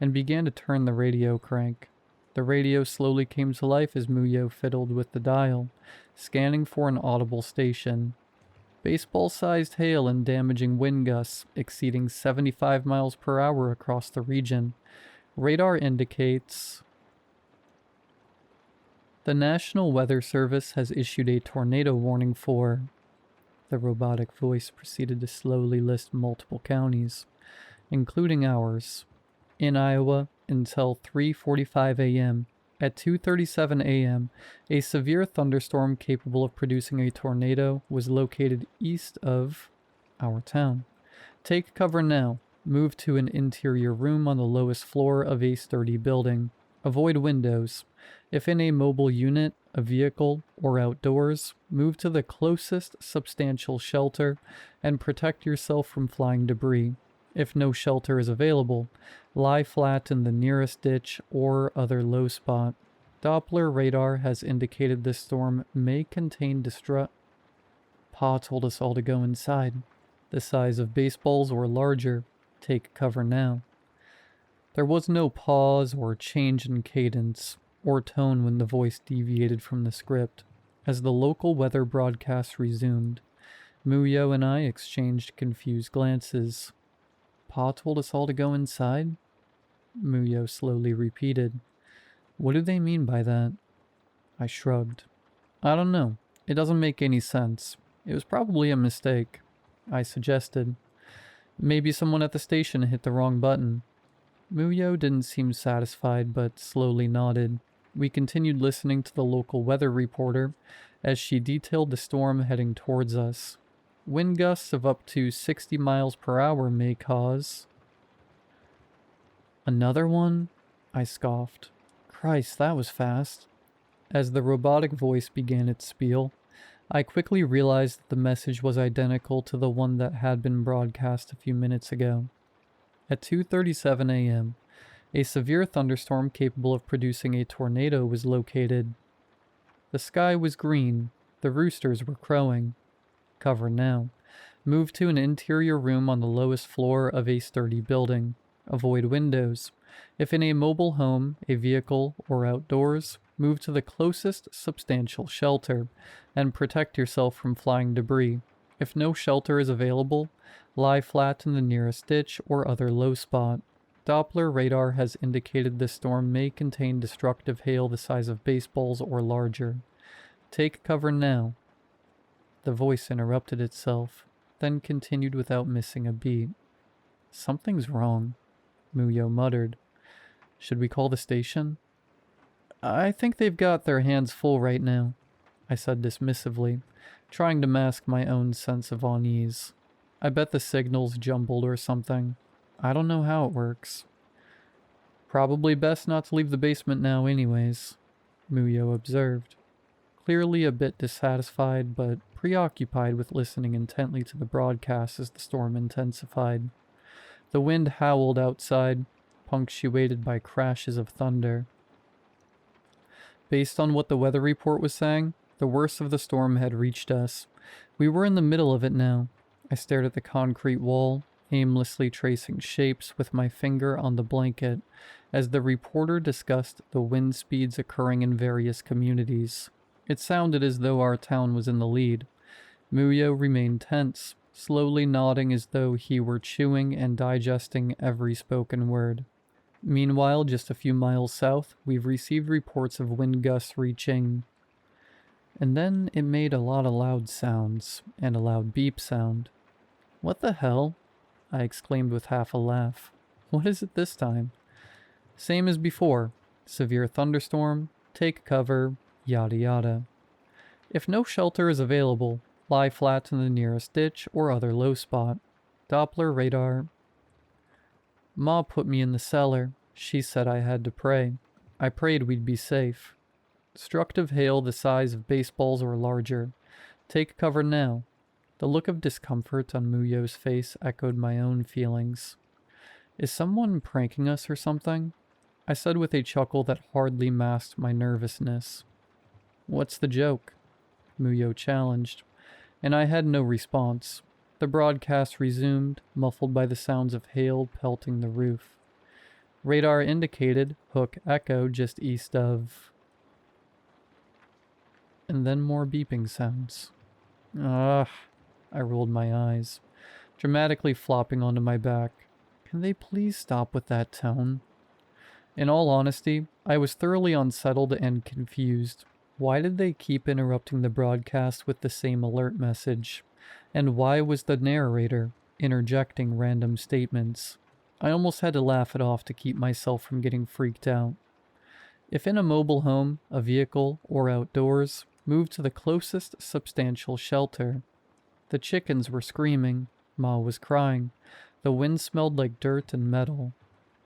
and began to turn the radio crank. The radio slowly came to life as Muyo fiddled with the dial, scanning for an audible station. Baseball-sized hail and damaging wind gusts exceeding 75 miles per hour across the region. Radar indicates... The National Weather Service has issued a tornado warning for... The robotic voice proceeded to slowly list multiple counties, including ours. In Iowa, until 3:45 a.m. At 2:37 a.m., a severe thunderstorm capable of producing a tornado was located east of our town. Take cover now. Move to an interior room on the lowest floor of a sturdy building. Avoid windows. If in a mobile unit, a vehicle, or outdoors, move to the closest substantial shelter and protect yourself from flying debris. If no shelter is available, lie flat in the nearest ditch or other low spot. Doppler radar has indicated this storm may contain Pa told us all to go inside. The size of baseballs or larger. Take cover now. There was no pause or change in cadence or tone when the voice deviated from the script. As the local weather broadcast resumed, Muyo and I exchanged confused glances. Pa told us all to go inside? Muyo slowly repeated. What do they mean by that? I shrugged. I don't know. It doesn't make any sense. It was probably a mistake. I suggested. Maybe someone at the station hit the wrong button. Muyo didn't seem satisfied, but slowly nodded. We continued listening to the local weather reporter as she detailed the storm heading towards us. Wind gusts of up to 60 miles per hour may cause... Another one? I scoffed. Christ, that was fast. As the robotic voice began its spiel, I quickly realized that the message was identical to the one that had been broadcast a few minutes ago. At 2:37 a.m., a severe thunderstorm capable of producing a tornado was located. The sky was green. The roosters were crowing. Cover now. Move to an interior room on the lowest floor of a sturdy building. Avoid windows. If in a mobile home, a vehicle, or outdoors, move to the closest substantial shelter and protect yourself from flying debris. If no shelter is available, lie flat in the nearest ditch or other low spot. Doppler radar has indicated this storm may contain destructive hail the size of baseballs or larger. Take cover now. The voice interrupted itself, then continued without missing a beat. Something's wrong, Muyo muttered. Should we call the station? I think they've got their hands full right now, I said dismissively, trying to mask my own sense of unease. I bet the signal's jumbled or something. I don't know how it works. Probably best not to leave the basement now anyways, Muyo observed, clearly a bit dissatisfied but preoccupied with listening intently to the broadcast as the storm intensified. The wind howled outside, punctuated by crashes of thunder. Based on what the weather report was saying, the worst of the storm had reached us. We were in the middle of it now. I stared at the concrete wall, aimlessly tracing shapes with my finger on the blanket as the reporter discussed the wind speeds occurring in various communities. It sounded as though our town was in the lead. Muyo remained tense, slowly nodding as though he were chewing and digesting every spoken word. Meanwhile, just a few miles south, we've received reports of wind gusts reaching... And then it made a lot of loud sounds, and a loud beep sound. What the hell? I exclaimed with half a laugh. What is it this time? Same as before. Severe thunderstorm, take cover, yada yada. If no shelter is available, lie flat in the nearest ditch or other low spot. Doppler radar. Ma put me in the cellar. She said I had to pray. I prayed we'd be safe. Destructive hail the size of baseballs or larger. Take cover now. The look of discomfort on Muyo's face echoed my own feelings. Is someone pranking us or something? I said with a chuckle that hardly masked my nervousness. What's the joke? Muyo challenged, and I had no response. The broadcast resumed, muffled by the sounds of hail pelting the roof. Radar indicated Hook Echo just east of... And then more beeping sounds. Ugh, I rolled my eyes, dramatically flopping onto my back. Can they please stop with that tone? In all honesty, I was thoroughly unsettled and confused. Why did they keep interrupting the broadcast with the same alert message? And why was the narrator interjecting random statements? I almost had to laugh it off to keep myself from getting freaked out. If in a mobile home, a vehicle, or outdoors, move to the closest substantial shelter. The chickens were screaming. Ma was crying. The wind smelled like dirt and metal.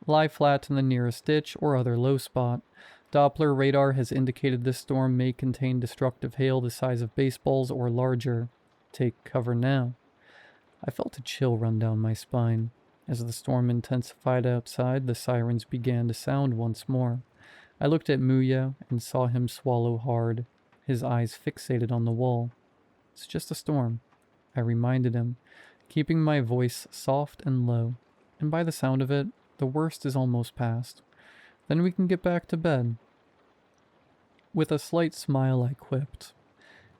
Lie flat in the nearest ditch or other low spot. Doppler radar has indicated this storm may contain destructive hail the size of baseballs or larger. Take cover now. I felt a chill run down my spine. As the storm intensified outside, the sirens began to sound once more. I looked at Muyo and saw him swallow hard, his eyes fixated on the wall. It's just a storm, I reminded him, keeping my voice soft and low. And by the sound of it, the worst is almost past. Then we can get back to bed. With a slight smile, I quipped,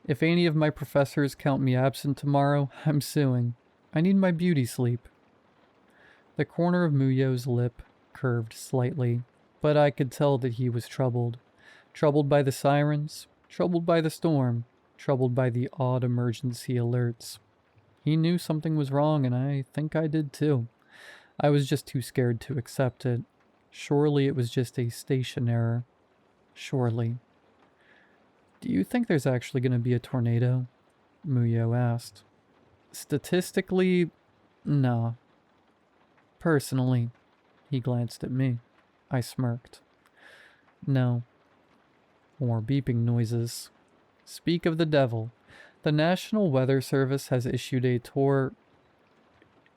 if any of my professors count me absent tomorrow, I'm suing. I need my beauty sleep. The corner of Muyo's lip curved slightly, but I could tell that he was troubled. Troubled by the sirens, troubled by the storm, troubled by the odd emergency alerts. He knew something was wrong, and I think I did too. I was just too scared to accept it. Surely it was just a station error. Surely. Do you think there's actually going to be a tornado? Muyo asked. Statistically, nah. Personally, he glanced at me. I smirked. No. More beeping noises. Speak of the devil. The National Weather Service has issued a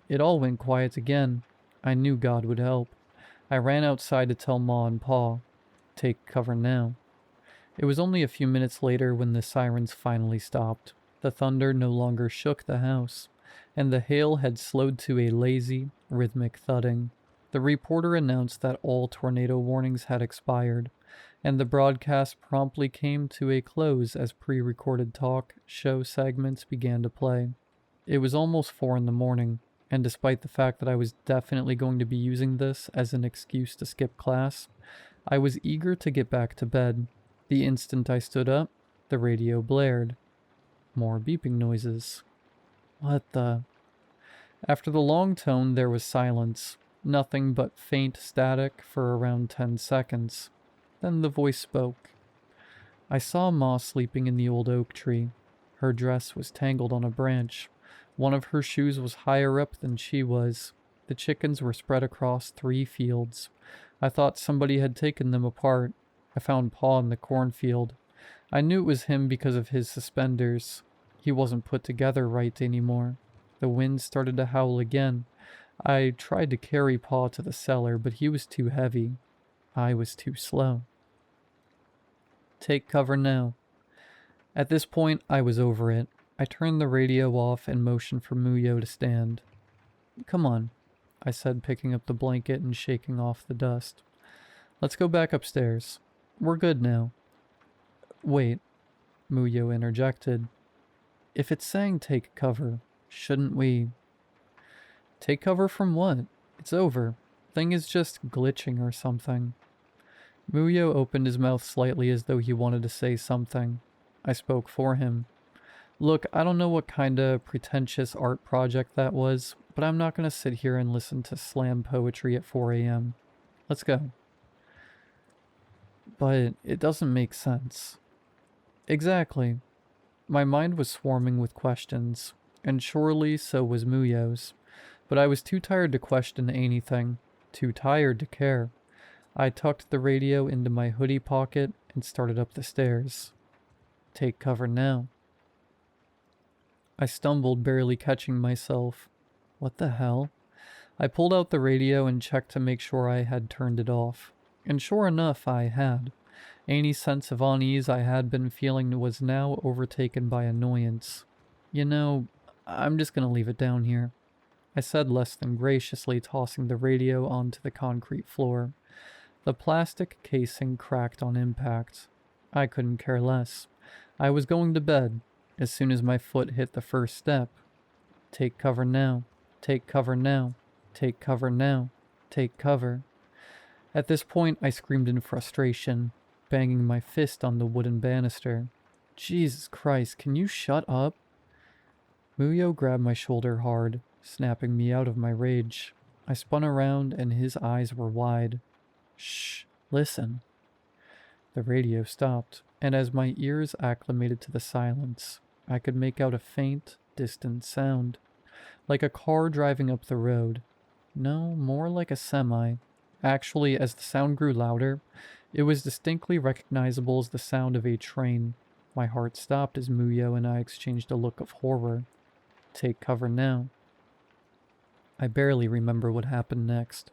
It all went quiet again. I knew God would help. I ran outside to tell Ma and Pa. Take cover now. It was only a few minutes later when the sirens finally stopped. The thunder no longer shook the house, and the hail had slowed to a lazy, rhythmic thudding. The reporter announced that all tornado warnings had expired, and the broadcast promptly came to a close as pre-recorded talk show segments began to play. It was almost 4 in the morning, and despite the fact that I was definitely going to be using this as an excuse to skip class, I was eager to get back to bed. The instant I stood up, the radio blared. More beeping noises. What the... After the long tone, there was silence. Nothing but faint static for around 10 seconds. Then the voice spoke. I saw Ma sleeping in the old oak tree. Her dress was tangled on a branch. One of her shoes was higher up than she was. The chickens were spread across 3 fields. I thought somebody had taken them apart. I found Pa in the cornfield. I knew it was him because of his suspenders. He wasn't put together right anymore. The wind started to howl again. I tried to carry Pa to the cellar, but he was too heavy. I was too slow. Take cover now. At this point, I was over it. I turned the radio off and motioned for Muyo to stand. Come on, I said, picking up the blanket and shaking off the dust. Let's go back upstairs. We're good now. Wait, Muyo interjected. If it's saying take cover, shouldn't we... Take cover from what? It's over. Thing is just glitching or something. Muyo opened his mouth slightly as though he wanted to say something. I spoke for him. Look, I don't know what kind of pretentious art project that was, but I'm not going to sit here and listen to slam poetry at 4 a.m. Let's go. But it doesn't make sense. Exactly. My mind was swarming with questions, and surely so was Muyo's. But I was too tired to question anything, too tired to care. I tucked the radio into my hoodie pocket and started up the stairs. Take cover now. I stumbled, barely catching myself. What the hell? I pulled out the radio and checked to make sure I had turned it off. And sure enough, I had. Any sense of unease I had been feeling was now overtaken by annoyance. You know, I'm just gonna leave it down here, I said less than graciously, tossing the radio onto the concrete floor. The plastic casing cracked on impact. I couldn't care less. I was going to bed as soon as my foot hit the first step. Take cover now. Take cover now. Take cover now. Take cover. At this point, I screamed in frustration, banging my fist on the wooden banister. Jesus Christ, can you shut up? Muyo grabbed my shoulder hard, snapping me out of my rage. I spun around and his eyes were wide. Shh, listen. The radio stopped, and as my ears acclimated to the silence, I could make out a faint, distant sound, like a car driving up the road. No, more like a semi, Actually, as the sound grew louder, it was distinctly recognizable as the sound of a train. My heart stopped as Muyo and I exchanged a look of horror. Take cover now. I barely remember what happened next.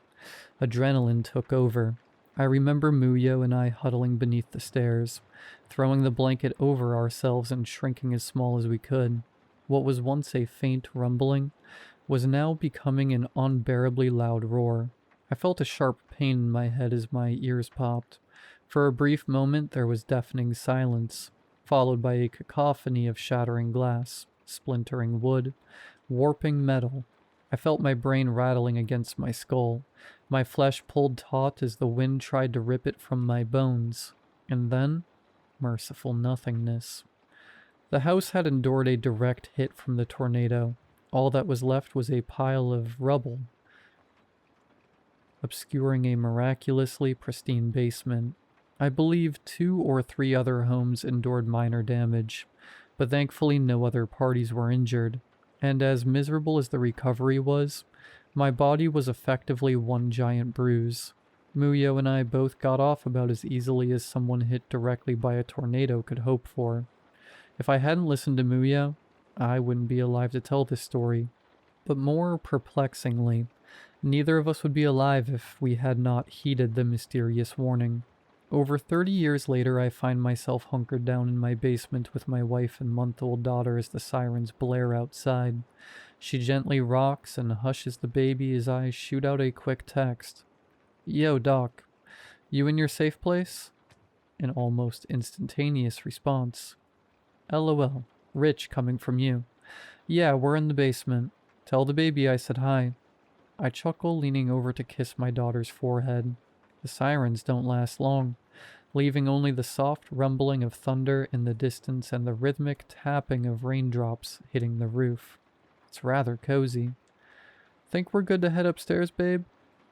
Adrenaline took over. I remember Muyo and I huddling beneath the stairs, throwing the blanket over ourselves and shrinking as small as we could. What was once a faint rumbling was now becoming an unbearably loud roar. I felt a sharp pain in my head as my ears popped. For a brief moment there was deafening silence, followed by a cacophony of shattering glass, splintering wood, warping metal. I felt my brain rattling against my skull. My flesh pulled taut as the wind tried to rip it from my bones. And then, merciful nothingness. The house had endured a direct hit from the tornado. All that was left was a pile of rubble, obscuring a miraculously pristine basement. I believe 2 or 3 other homes endured minor damage, but thankfully no other parties were injured. And as miserable as the recovery was, my body was effectively one giant bruise. Muyo and I both got off about as easily as someone hit directly by a tornado could hope for. If I hadn't listened to Muyo, I wouldn't be alive to tell this story. But more perplexingly, neither of us would be alive if we had not heeded the mysterious warning. Over 30 years later, I find myself hunkered down in my basement with my wife and month-old daughter as the sirens blare outside. She gently rocks and hushes the baby as I shoot out a quick text. Yo, Doc, you in your safe place? An almost instantaneous response. LOL, Rich coming from you. Yeah, we're in the basement. Tell the baby I said hi. I chuckle, leaning over to kiss my daughter's forehead. The sirens don't last long, leaving only the soft rumbling of thunder in the distance and the rhythmic tapping of raindrops hitting the roof. It's rather cozy. Think we're good to head upstairs, babe?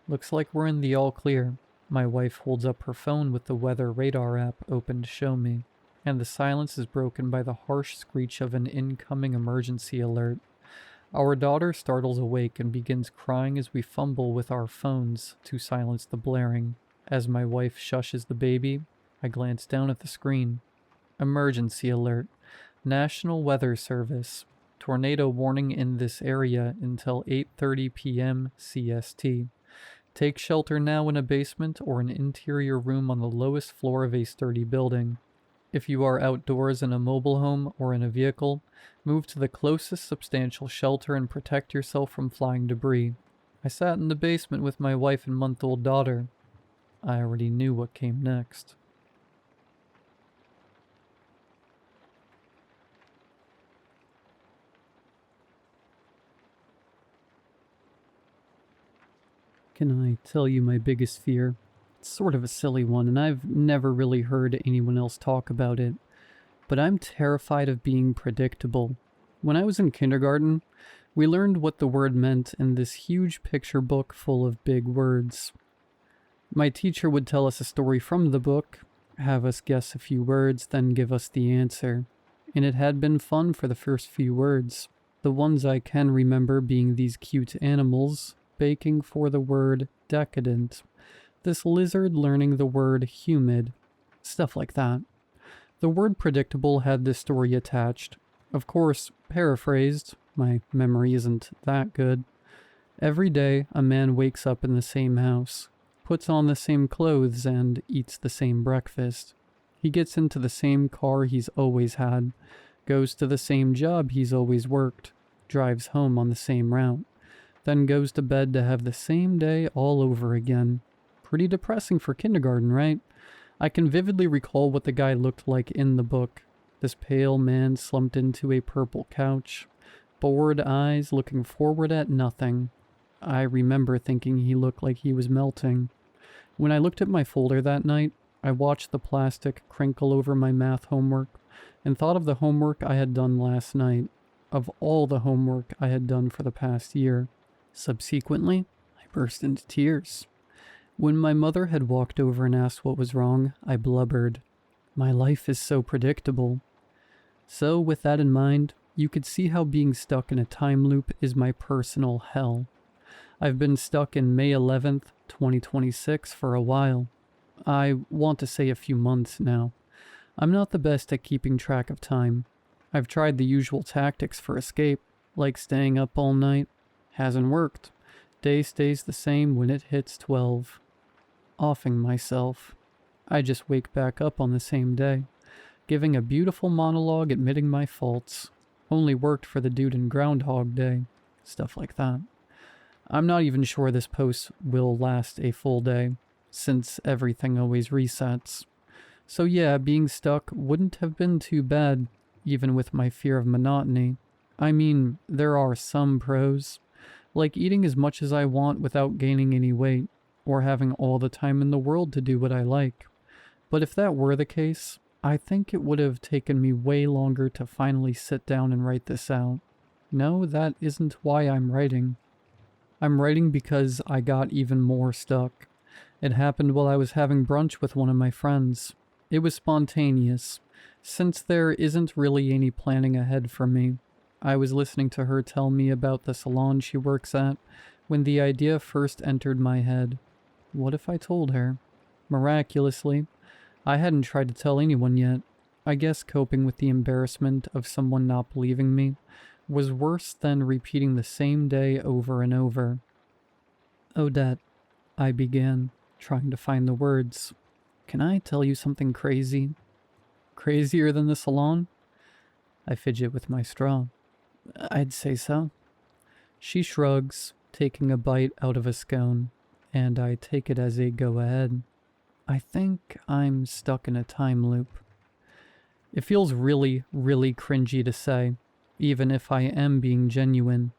Looks like we're in the all clear. My wife holds up her phone with the weather radar app open to show me, and the silence is broken by the harsh screech of an incoming emergency alert. Our daughter startles awake and begins crying as we fumble with our phones to silence the blaring. As my wife shushes the baby, I glance down at the screen. Emergency alert. National Weather Service. Tornado warning in this area until 8:30 p.m. CST. Take shelter now in a basement or an interior room on the lowest floor of a sturdy building. If you are outdoors in a mobile home or in a vehicle, move to the closest substantial shelter and protect yourself from flying debris. I sat in the basement with my wife and month-old daughter. I already knew what came next. Can I tell you my biggest fear? It's sort of a silly one, and I've never really heard anyone else talk about it. But I'm terrified of being predictable. When I was in kindergarten, we learned what the word meant in this huge picture book full of big words. My teacher would tell us a story from the book, have us guess a few words, then give us the answer. And it had been fun for the first few words. The ones I can remember being these cute animals, baking for the word decadent, this lizard learning the word humid, stuff like that. The word predictable had this story attached. Of course, paraphrased, my memory isn't that good. Every day, a man wakes up in the same house, puts on the same clothes, and eats the same breakfast. He gets into the same car he's always had, goes to the same job he's always worked, drives home on the same route, then goes to bed to have the same day all over again. Pretty depressing for kindergarten, right? I can vividly recall what the guy looked like in the book. This pale man slumped into a purple couch, bored eyes looking forward at nothing. I remember thinking he looked like he was melting. When I looked at my folder that night, I watched the plastic crinkle over my math homework and thought of the homework I had done last night, of all the homework I had done for the past year. Subsequently, I burst into tears. When my mother had walked over and asked what was wrong, I blubbered. My life is so predictable. So, with that in mind, you could see how being stuck in a time loop is my personal hell. I've been stuck in May 11th, 2026 for a while. I want to say a few months now. I'm not the best at keeping track of time. I've tried the usual tactics for escape, like staying up all night. Hasn't worked. Day stays the same when it hits 12. Offing myself. I just wake back up on the same day, giving a beautiful monologue admitting my faults. Only worked for the dude in Groundhog Day. Stuff like that. I'm not even sure this post will last a full day, since everything always resets. So yeah, being stuck wouldn't have been too bad, even with my fear of monotony. I mean, there are some pros, like eating as much as I want without gaining any weight, or having all the time in the world to do what I like. But if that were the case, I think it would have taken me way longer to finally sit down and write this out. No, that isn't why I'm writing. I'm writing because I got even more stuck. It happened while I was having brunch with one of my friends. It was spontaneous, since there isn't really any planning ahead for me. I was listening to her tell me about the salon she works at when the idea first entered my head. What if I told her? Miraculously, I hadn't tried to tell anyone yet. I guess coping with the embarrassment of someone not believing me was worse than repeating the same day over and over. Odette, I began, trying to find the words. Can I tell you something crazy? Crazier than the salon? I fidget with my straw. I'd say so. She shrugs, taking a bite out of a scone, and I take it as a go-ahead. I think I'm stuck in a time loop. It feels really, really cringy to say, even if I am being genuine.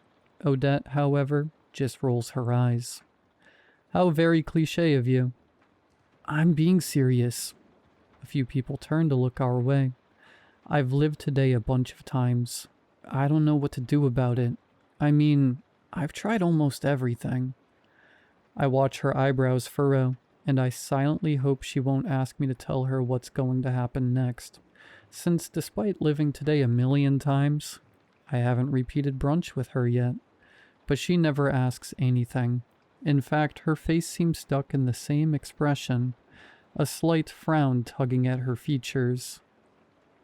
Odette, however, just rolls her eyes. How very cliché of you. I'm being serious. A few people turn to look our way. I've lived today a bunch of times. I don't know what to do about it. I mean, I've tried almost everything. I watch her eyebrows furrow, and I silently hope she won't ask me to tell her what's going to happen next, since despite living today a million times, I haven't repeated brunch with her yet. But she never asks anything. In fact, her face seems stuck in the same expression, a slight frown tugging at her features.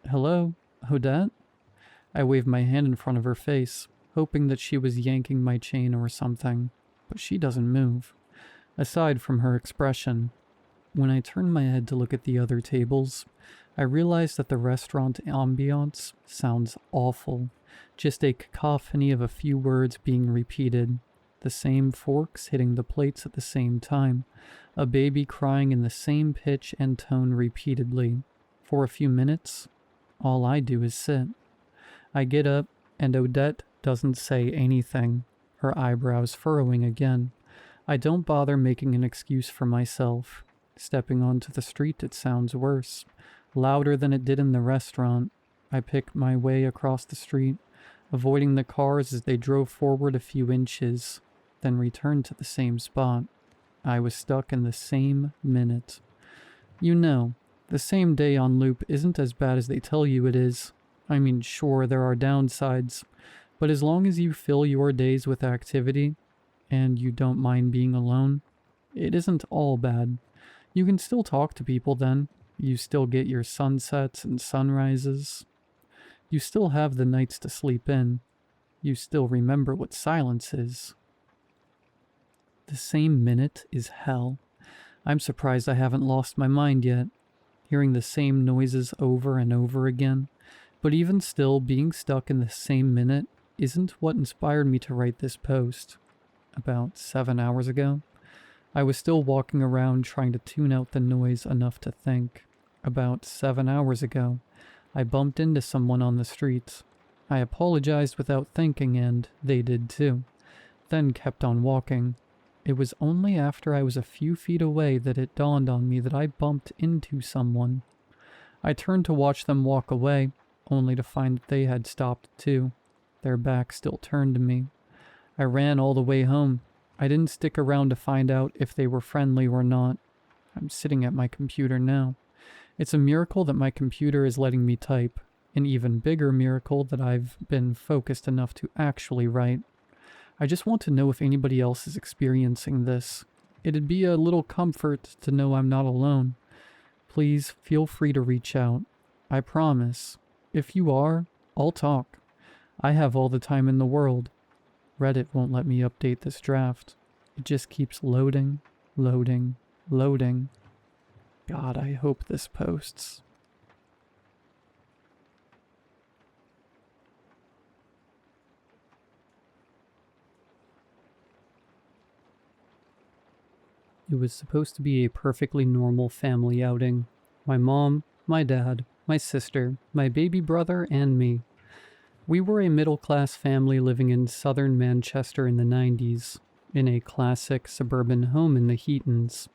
Hello, Odette? I wave my hand in front of her face, hoping that she was yanking my chain or something, but she doesn't move, aside from her expression. When I turn my head to look at the other tables, I realize that the restaurant ambiance sounds awful, just a cacophony of a few words being repeated. The same forks hitting the plates at the same time, a baby crying in the same pitch and tone repeatedly. For a few minutes, all I do is sit. I get up, and Odette doesn't say anything, her eyebrows furrowing again. I don't bother making an excuse for myself. Stepping onto the street, it sounds worse, louder than it did in the restaurant. I pick my way across the street, avoiding the cars as they drove forward a few inches, then returned to the same spot. I was stuck in the same minute. You know, the same day on loop isn't as bad as they tell you it is. I mean, sure, there are downsides, but as long as you fill your days with activity, and you don't mind being alone, it isn't all bad. You can still talk to people then. You still get your sunsets and sunrises. You still have the nights to sleep in. You still remember what silence is. The same minute is hell. I'm surprised I haven't lost my mind yet, hearing the same noises over and over again. But even still, being stuck in the same minute isn't what inspired me to write this post. About 7 hours ago, I was still walking around trying to tune out the noise enough to think. About 7 hours ago, I bumped into someone on the street. I apologized without thinking, and they did too, then kept on walking. It was only after I was a few feet away that it dawned on me that I bumped into someone. I turned to watch them walk away, only to find that they had stopped too, their backs still turned to me. I ran all the way home. I didn't stick around to find out if they were friendly or not. I'm sitting at my computer now. It's a miracle that my computer is letting me type. An even bigger miracle that I've been focused enough to actually write. I just want to know if anybody else is experiencing this. It'd be a little comfort to know I'm not alone. Please feel free to reach out. I promise. If you are, I'll talk. I have all the time in the world. Reddit won't let me update this draft. It just keeps loading, loading, loading. God, I hope this posts. It was supposed to be a perfectly normal family outing. My mom, my dad, my sister, my baby brother, and me. We were a middle-class family living in southern Manchester in the 90s, in a classic suburban home in the Heatons.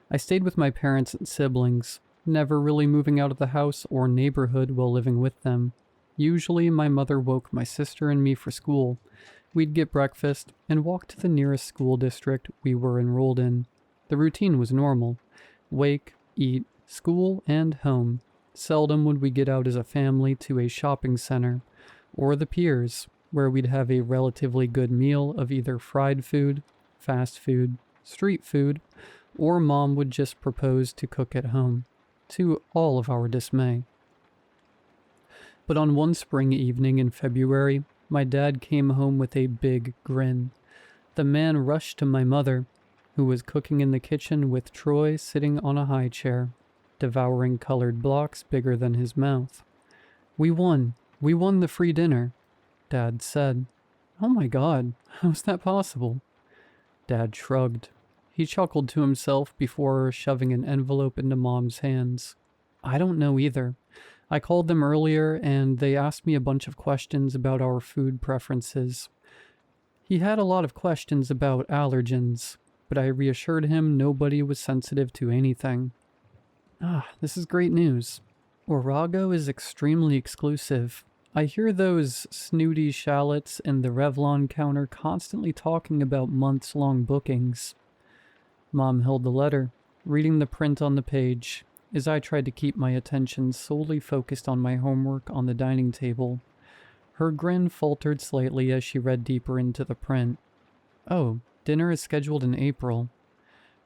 I stayed with my parents and siblings, never really moving out of the house or neighborhood while living with them. Usually, my mother woke my sister and me for school. We'd get breakfast and walk to the nearest school district we were enrolled in. The routine was normal. Wake, eat, school, and home. Seldom would we get out as a family to a shopping center, or the piers, where we'd have a relatively good meal of either fried food, fast food, street food, or mom would just propose to cook at home, to all of our dismay. But on one spring evening in February, my dad came home with a big grin. The man rushed to my mother, who was cooking in the kitchen with Troy sitting on a high chair, devouring colored blocks bigger than his mouth. We won the free dinner," Dad said. "Oh my God, how's that possible?" Dad shrugged. He chuckled to himself before shoving an envelope into Mom's hands. "I don't know either. I called them earlier and they asked me a bunch of questions about our food preferences. He had a lot of questions about allergens, but I reassured him nobody was sensitive to anything." This is great news. Orago is extremely exclusive. I hear those snooty shallots in the Revlon counter constantly talking about months-long bookings. Mom held the letter, reading the print on the page, as I tried to keep my attention solely focused on my homework on the dining table. Her grin faltered slightly as she read deeper into the print. "Oh, dinner is scheduled in April."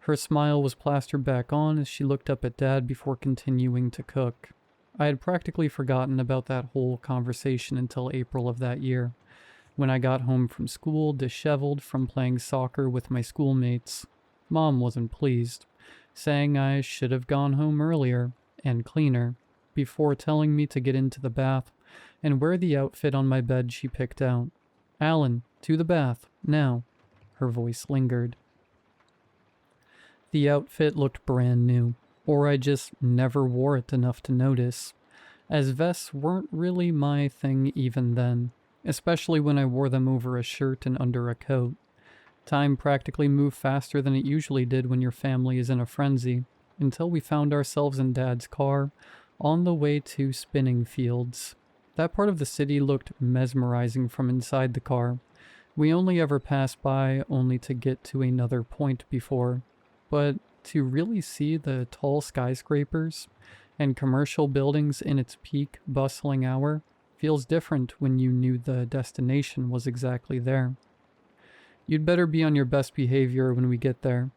Her smile was plastered back on as she looked up at Dad before continuing to cook. I had practically forgotten about that whole conversation until April of that year, when I got home from school disheveled from playing soccer with my schoolmates. Mom wasn't pleased, saying I should have gone home earlier and cleaner, before telling me to get into the bath and wear the outfit on my bed she picked out. "Alan, to the bath, now." Her voice lingered. The outfit looked brand new, or I just never wore it enough to notice, as vests weren't really my thing even then, especially when I wore them over a shirt and under a coat. Time practically moved faster than it usually did when your family is in a frenzy, until we found ourselves in Dad's car, on the way to spinning fields. That part of the city looked mesmerizing from inside the car. We only ever passed by only to get to another point before, but to really see the tall skyscrapers and commercial buildings in its peak bustling hour feels different when you knew the destination was exactly there. "You'd better be on your best behavior when we get there,"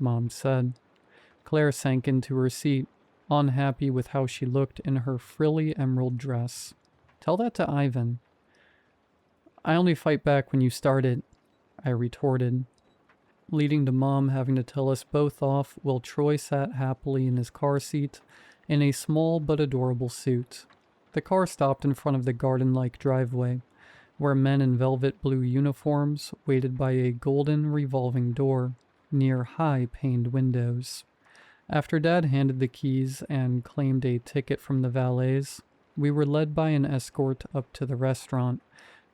Mom said. Claire sank into her seat, unhappy with how she looked in her frilly emerald dress. "Tell that to Ivan." "I only fight back when you start it," I retorted, leading to Mom having to tell us both off while Troy sat happily in his car seat in a small but adorable suit. The car stopped in front of the garden-like driveway, where men in velvet blue uniforms waited by a golden revolving door near high-paned windows. After Dad handed the keys and claimed a ticket from the valets, we were led by an escort up to the restaurant,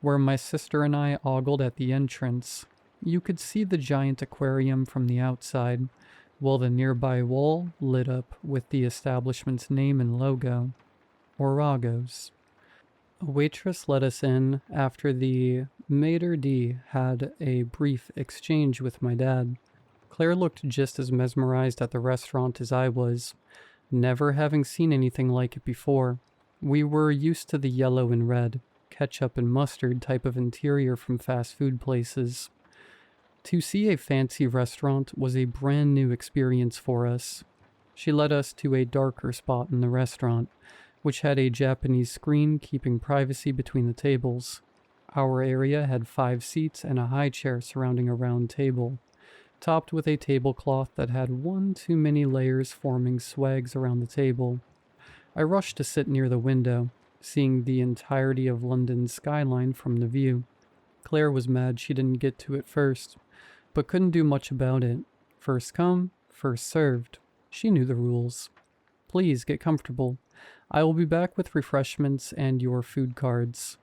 where my sister and I ogled at the entrance. You could see the giant aquarium from the outside, while the nearby wall lit up with the establishment's name and logo, Orago's. A waitress let us in after the maitre d' had a brief exchange with my dad. Claire looked just as mesmerized at the restaurant as I was, never having seen anything like it before. We were used to the yellow and red, ketchup and mustard type of interior from fast food places. To see a fancy restaurant was a brand new experience for us. She led us to a darker spot in the restaurant, which had a Japanese screen keeping privacy between the tables. Our area had 5 seats and a high chair surrounding a round table, topped with a tablecloth that had one too many layers forming swags around the table. I rushed to sit near the window, seeing the entirety of London's skyline from the view. Claire was mad she didn't get to it first, but couldn't do much about it. First come, first served. She knew the rules. Please get comfortable. I will be back with refreshments and your food cards,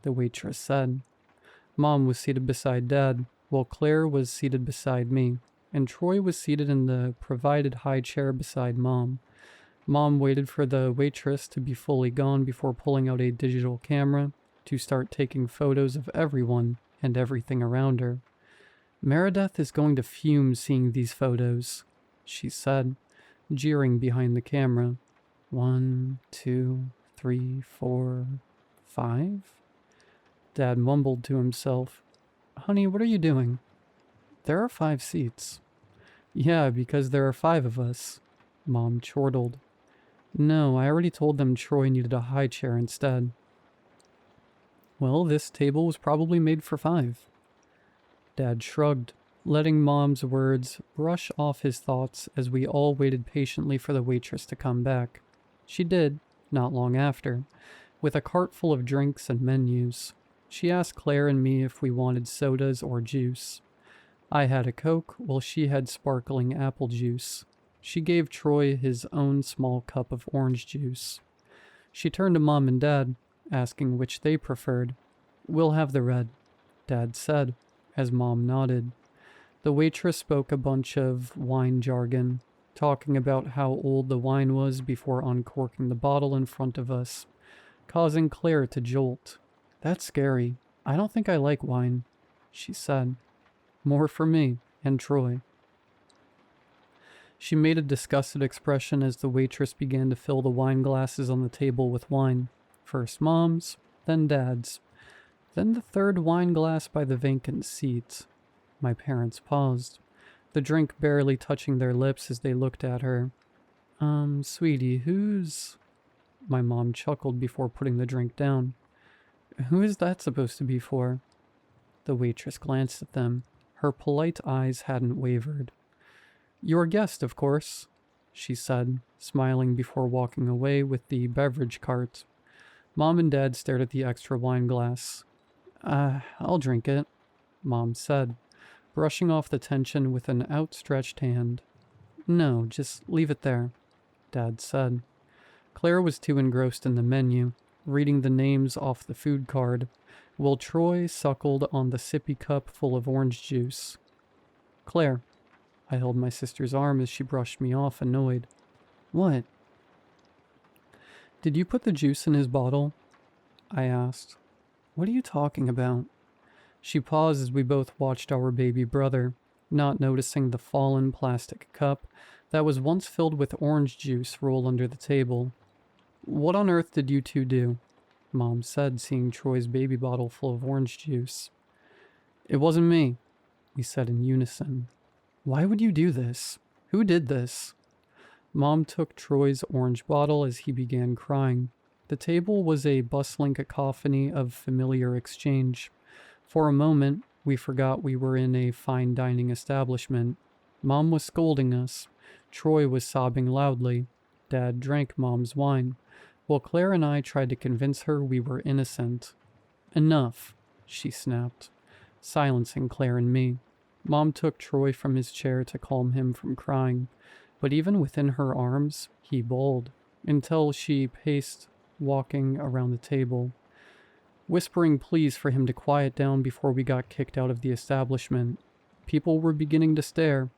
the waitress said. Mom was seated beside Dad, while Claire was seated beside me, and Troy was seated in the provided high chair beside Mom. Mom waited for the waitress to be fully gone before pulling out a digital camera to start taking photos of everyone and everything around her. Meredith is going to fume seeing these photos, she said, jeering behind the camera. 1, 2, 3, 4, 5? Dad mumbled to himself. Honey, what are you doing? There are 5 seats. Yeah, because there are 5 of us, Mom chortled. No, I already told them Troy needed a high chair instead. Well, this table was probably made for 5. Dad shrugged, letting Mom's words brush off his thoughts as we all waited patiently for the waitress to come back. She did, not long after, with a cart full of drinks and menus. She asked Claire and me if we wanted sodas or juice. I had a Coke, while she had sparkling apple juice. She gave Troy his own small cup of orange juice. She turned to Mom and Dad, asking which they preferred. We'll have the red, Dad said, as Mom nodded. The waitress spoke a bunch of wine jargon, talking about how old the wine was before uncorking the bottle in front of us, causing Claire to jolt. That's scary. I don't think I like wine, she said. More for me and Troy. She made a disgusted expression as the waitress began to fill the wine glasses on the table with wine. First Mom's, then Dad's, then the third wine glass by the vacant seat. My parents paused, the drink barely touching their lips as they looked at her. Sweetie, who's... My mom chuckled before putting the drink down. Who is that supposed to be for? The waitress glanced at them. Her polite eyes hadn't wavered. Your guest, of course, she said, smiling before walking away with the beverage cart. Mom and Dad stared at the extra wine glass. I'll drink it, Mom said, brushing off the tension with an outstretched hand. No, just leave it there, Dad said. Claire was too engrossed in the menu, reading the names off the food card, while Troy suckled on the sippy cup full of orange juice. Claire. I held my sister's arm as she brushed me off, annoyed. What? Did you put the juice in his bottle? I asked. What are you talking about? She paused as we both watched our baby brother, not noticing the fallen plastic cup that was once filled with orange juice roll under the table. What on earth did you two do? Mom said, seeing Troy's baby bottle full of orange juice. It wasn't me, we said in unison. Why would you do this? Who did this? Mom took Troy's orange bottle as he began crying. The table was a bustling cacophony of familiar exchange. For a moment, we forgot we were in a fine dining establishment. Mom was scolding us. Troy was sobbing loudly. Dad drank Mom's wine, while Claire and I tried to convince her we were innocent. Enough, she snapped, silencing Claire and me. Mom took Troy from his chair to calm him from crying, but even within her arms, he bawled, until she paced, walking around the table, whispering pleas for him to quiet down before we got kicked out of the establishment. People were beginning to stare.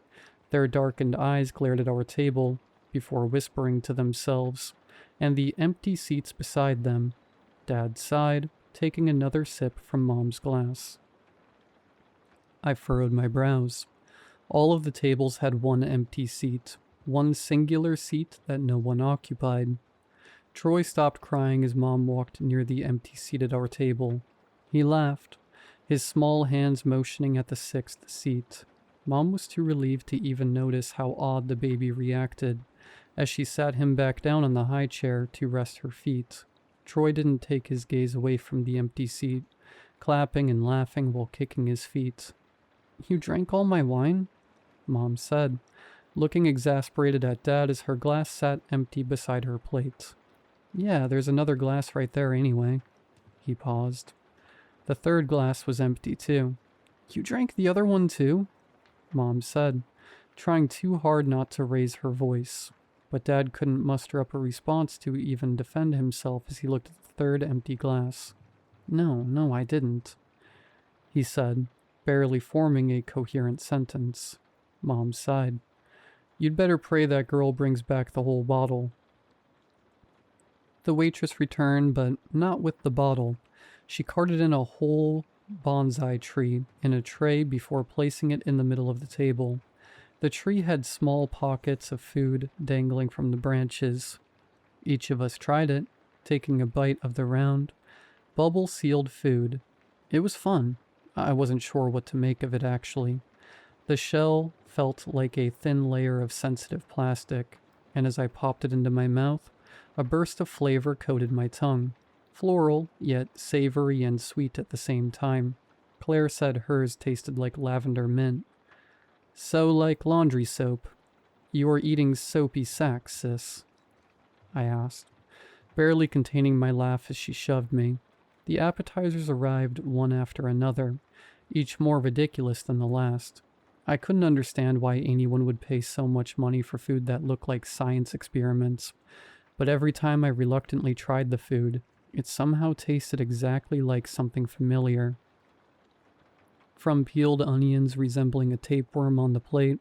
Their darkened eyes glared at our table, before whispering to themselves, and the empty seats beside them. Dad sighed, taking another sip from Mom's glass. I furrowed my brows. All of the tables had one empty seat, one singular seat that no one occupied. Troy stopped crying as Mom walked near the empty seat at our table. He laughed, his small hands motioning at the sixth seat. Mom was too relieved to even notice how odd the baby reacted as she sat him back down on the high chair to rest her feet. Troy didn't take his gaze away from the empty seat, clapping and laughing while kicking his feet. "You drank all my wine?" Mom said, looking exasperated at Dad as her glass sat empty beside her plate. "Yeah, there's another glass right there anyway." He paused. The third glass was empty too. "You drank the other one too?" Mom said, trying too hard not to raise her voice. But Dad couldn't muster up a response to even defend himself as he looked at the third empty glass. No, I didn't," he said, barely forming a coherent sentence. Mom sighed. "You'd better pray that girl brings back the whole bottle." The waitress returned, but not with the bottle. She carted in a whole bonsai tree in a tray before placing it in the middle of the table. The tree had small pockets of food dangling from the branches. Each of us tried it, taking a bite of the round, bubble-sealed food. It was fun. I wasn't sure what to make of it, actually. The shell felt like a thin layer of sensitive plastic, and as I popped it into my mouth, a burst of flavor coated my tongue. Floral, yet savory and sweet at the same time. Claire said hers tasted like lavender mint. "So like laundry soap. You are eating soapy sacks, sis?" I asked, barely containing my laugh as she shoved me. The appetizers arrived one after another, each more ridiculous than the last. I couldn't understand why anyone would pay so much money for food that looked like science experiments, but every time I reluctantly tried the food, it somehow tasted exactly like something familiar. From peeled onions resembling a tapeworm on the plate,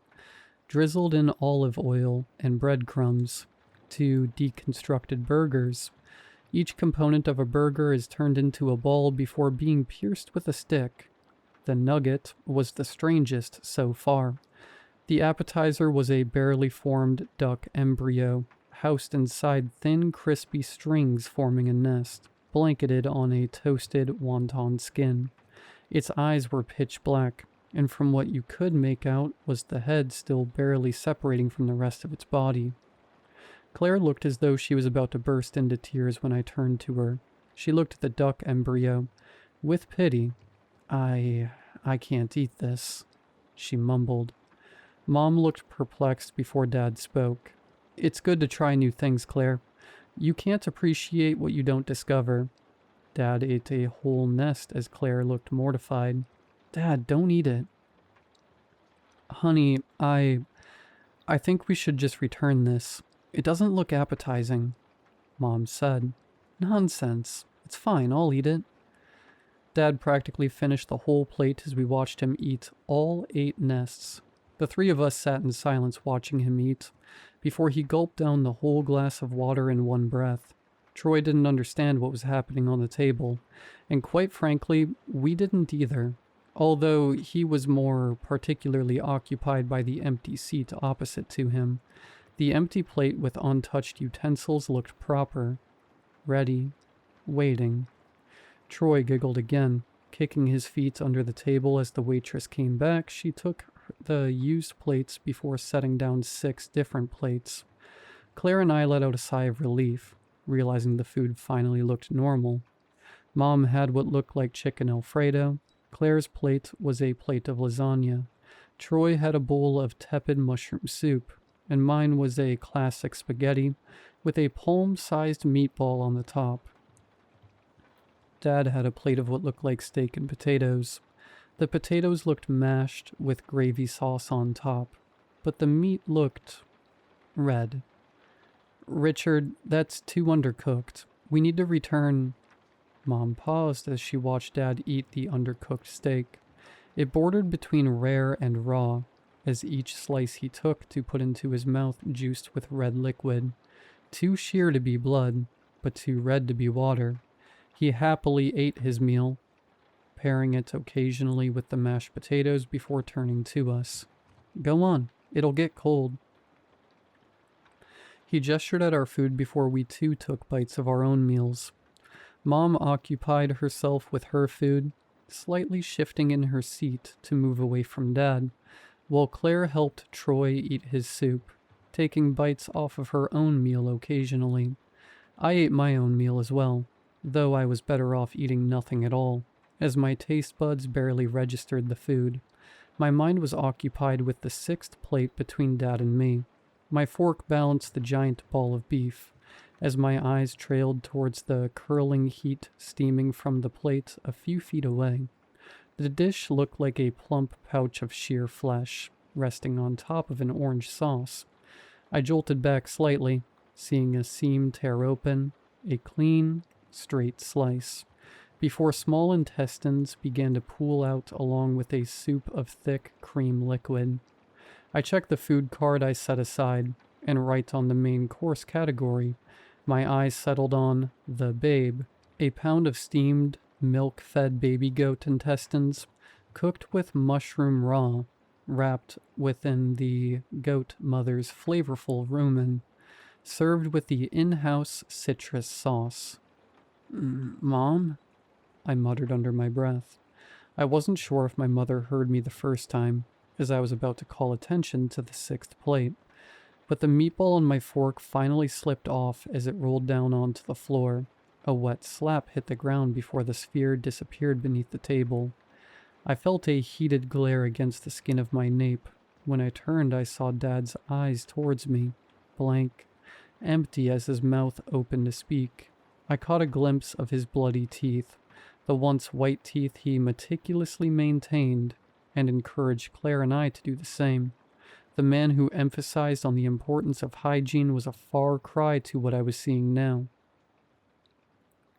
drizzled in olive oil and breadcrumbs, to deconstructed burgers. Each component of a burger is turned into a ball before being pierced with a stick. The nugget was the strangest so far. The appetizer was a barely formed duck embryo, housed inside thin, crispy strings forming a nest, blanketed on a toasted wonton skin. Its eyes were pitch black, and from what you could make out was the head still barely separating from the rest of its body. Claire looked as though she was about to burst into tears when I turned to her. She looked at the duck embryo with pity. I can't eat this," she mumbled. Mom looked perplexed before Dad spoke. "It's good to try new things, Claire. You can't appreciate what you don't discover." Dad ate a whole nest as Claire looked mortified. "Dad, don't eat it." "Honey, I think we should just return this. It doesn't look appetizing," Mom said. "Nonsense. It's fine, I'll eat it." Dad practically finished the whole plate as we watched him eat all 8 nests. The 3 of us sat in silence watching him eat, before he gulped down the whole glass of water in one breath. Troy didn't understand what was happening on the table, and quite frankly, we didn't either, although he was more particularly occupied by the empty seat opposite to him. The empty plate with untouched utensils looked proper, ready, waiting. Troy giggled again, kicking his feet under the table as the waitress came back. She took the used plates before setting down 6 different plates. Claire and I let out a sigh of relief, realizing the food finally looked normal. Mom had what looked like chicken Alfredo. Claire's plate was a plate of lasagna. Troy had a bowl of tepid mushroom soup, and mine was a classic spaghetti with a palm-sized meatball on the top. Dad had a plate of what looked like steak and potatoes. The potatoes looked mashed with gravy sauce on top, but the meat looked red. "Richard, that's too undercooked. We need to return." Mom paused as she watched Dad eat the undercooked steak. It bordered between rare and raw, as each slice he took to put into his mouth juiced with red liquid. Too sheer to be blood, but too red to be water. He happily ate his meal, pairing it occasionally with the mashed potatoes before turning to us. "Go on, it'll get cold." He gestured at our food before we too took bites of our own meals. Mom occupied herself with her food, slightly shifting in her seat to move away from Dad, while Claire helped Troy eat his soup, taking bites off of her own meal occasionally. I ate my own meal as well, though I was better off eating nothing at all, as my taste buds barely registered the food. My mind was occupied with the sixth plate between Dad and me. My fork balanced the giant ball of beef, as my eyes trailed towards the curling heat steaming from the plate a few feet away. The dish looked like a plump pouch of sheer flesh, resting on top of an orange sauce. I jolted back slightly, seeing a seam tear open, a clean, straight slice, before small intestines began to pool out along with a soup of thick cream liquid. I checked the food card I set aside, and right on the main course category, my eyes settled on the Babe, a pound of steamed, milk-fed baby goat intestines, cooked with mushroom raw, wrapped within the goat mother's flavorful rumen, served with the in-house citrus sauce. Mom? I muttered under my breath. I wasn't sure if my mother heard me the first time, as I was about to call attention to the sixth plate, but the meatball on my fork finally slipped off as it rolled down onto the floor. A wet slap hit the ground before the sphere disappeared beneath the table. I felt a heated glare against the skin of my nape. When I turned, I saw Dad's eyes towards me, blank, empty as his mouth opened to speak. I caught a glimpse of his bloody teeth, the once white teeth he meticulously maintained, and encouraged Claire and I to do the same. The man who emphasized on the importance of hygiene was a far cry to what I was seeing now.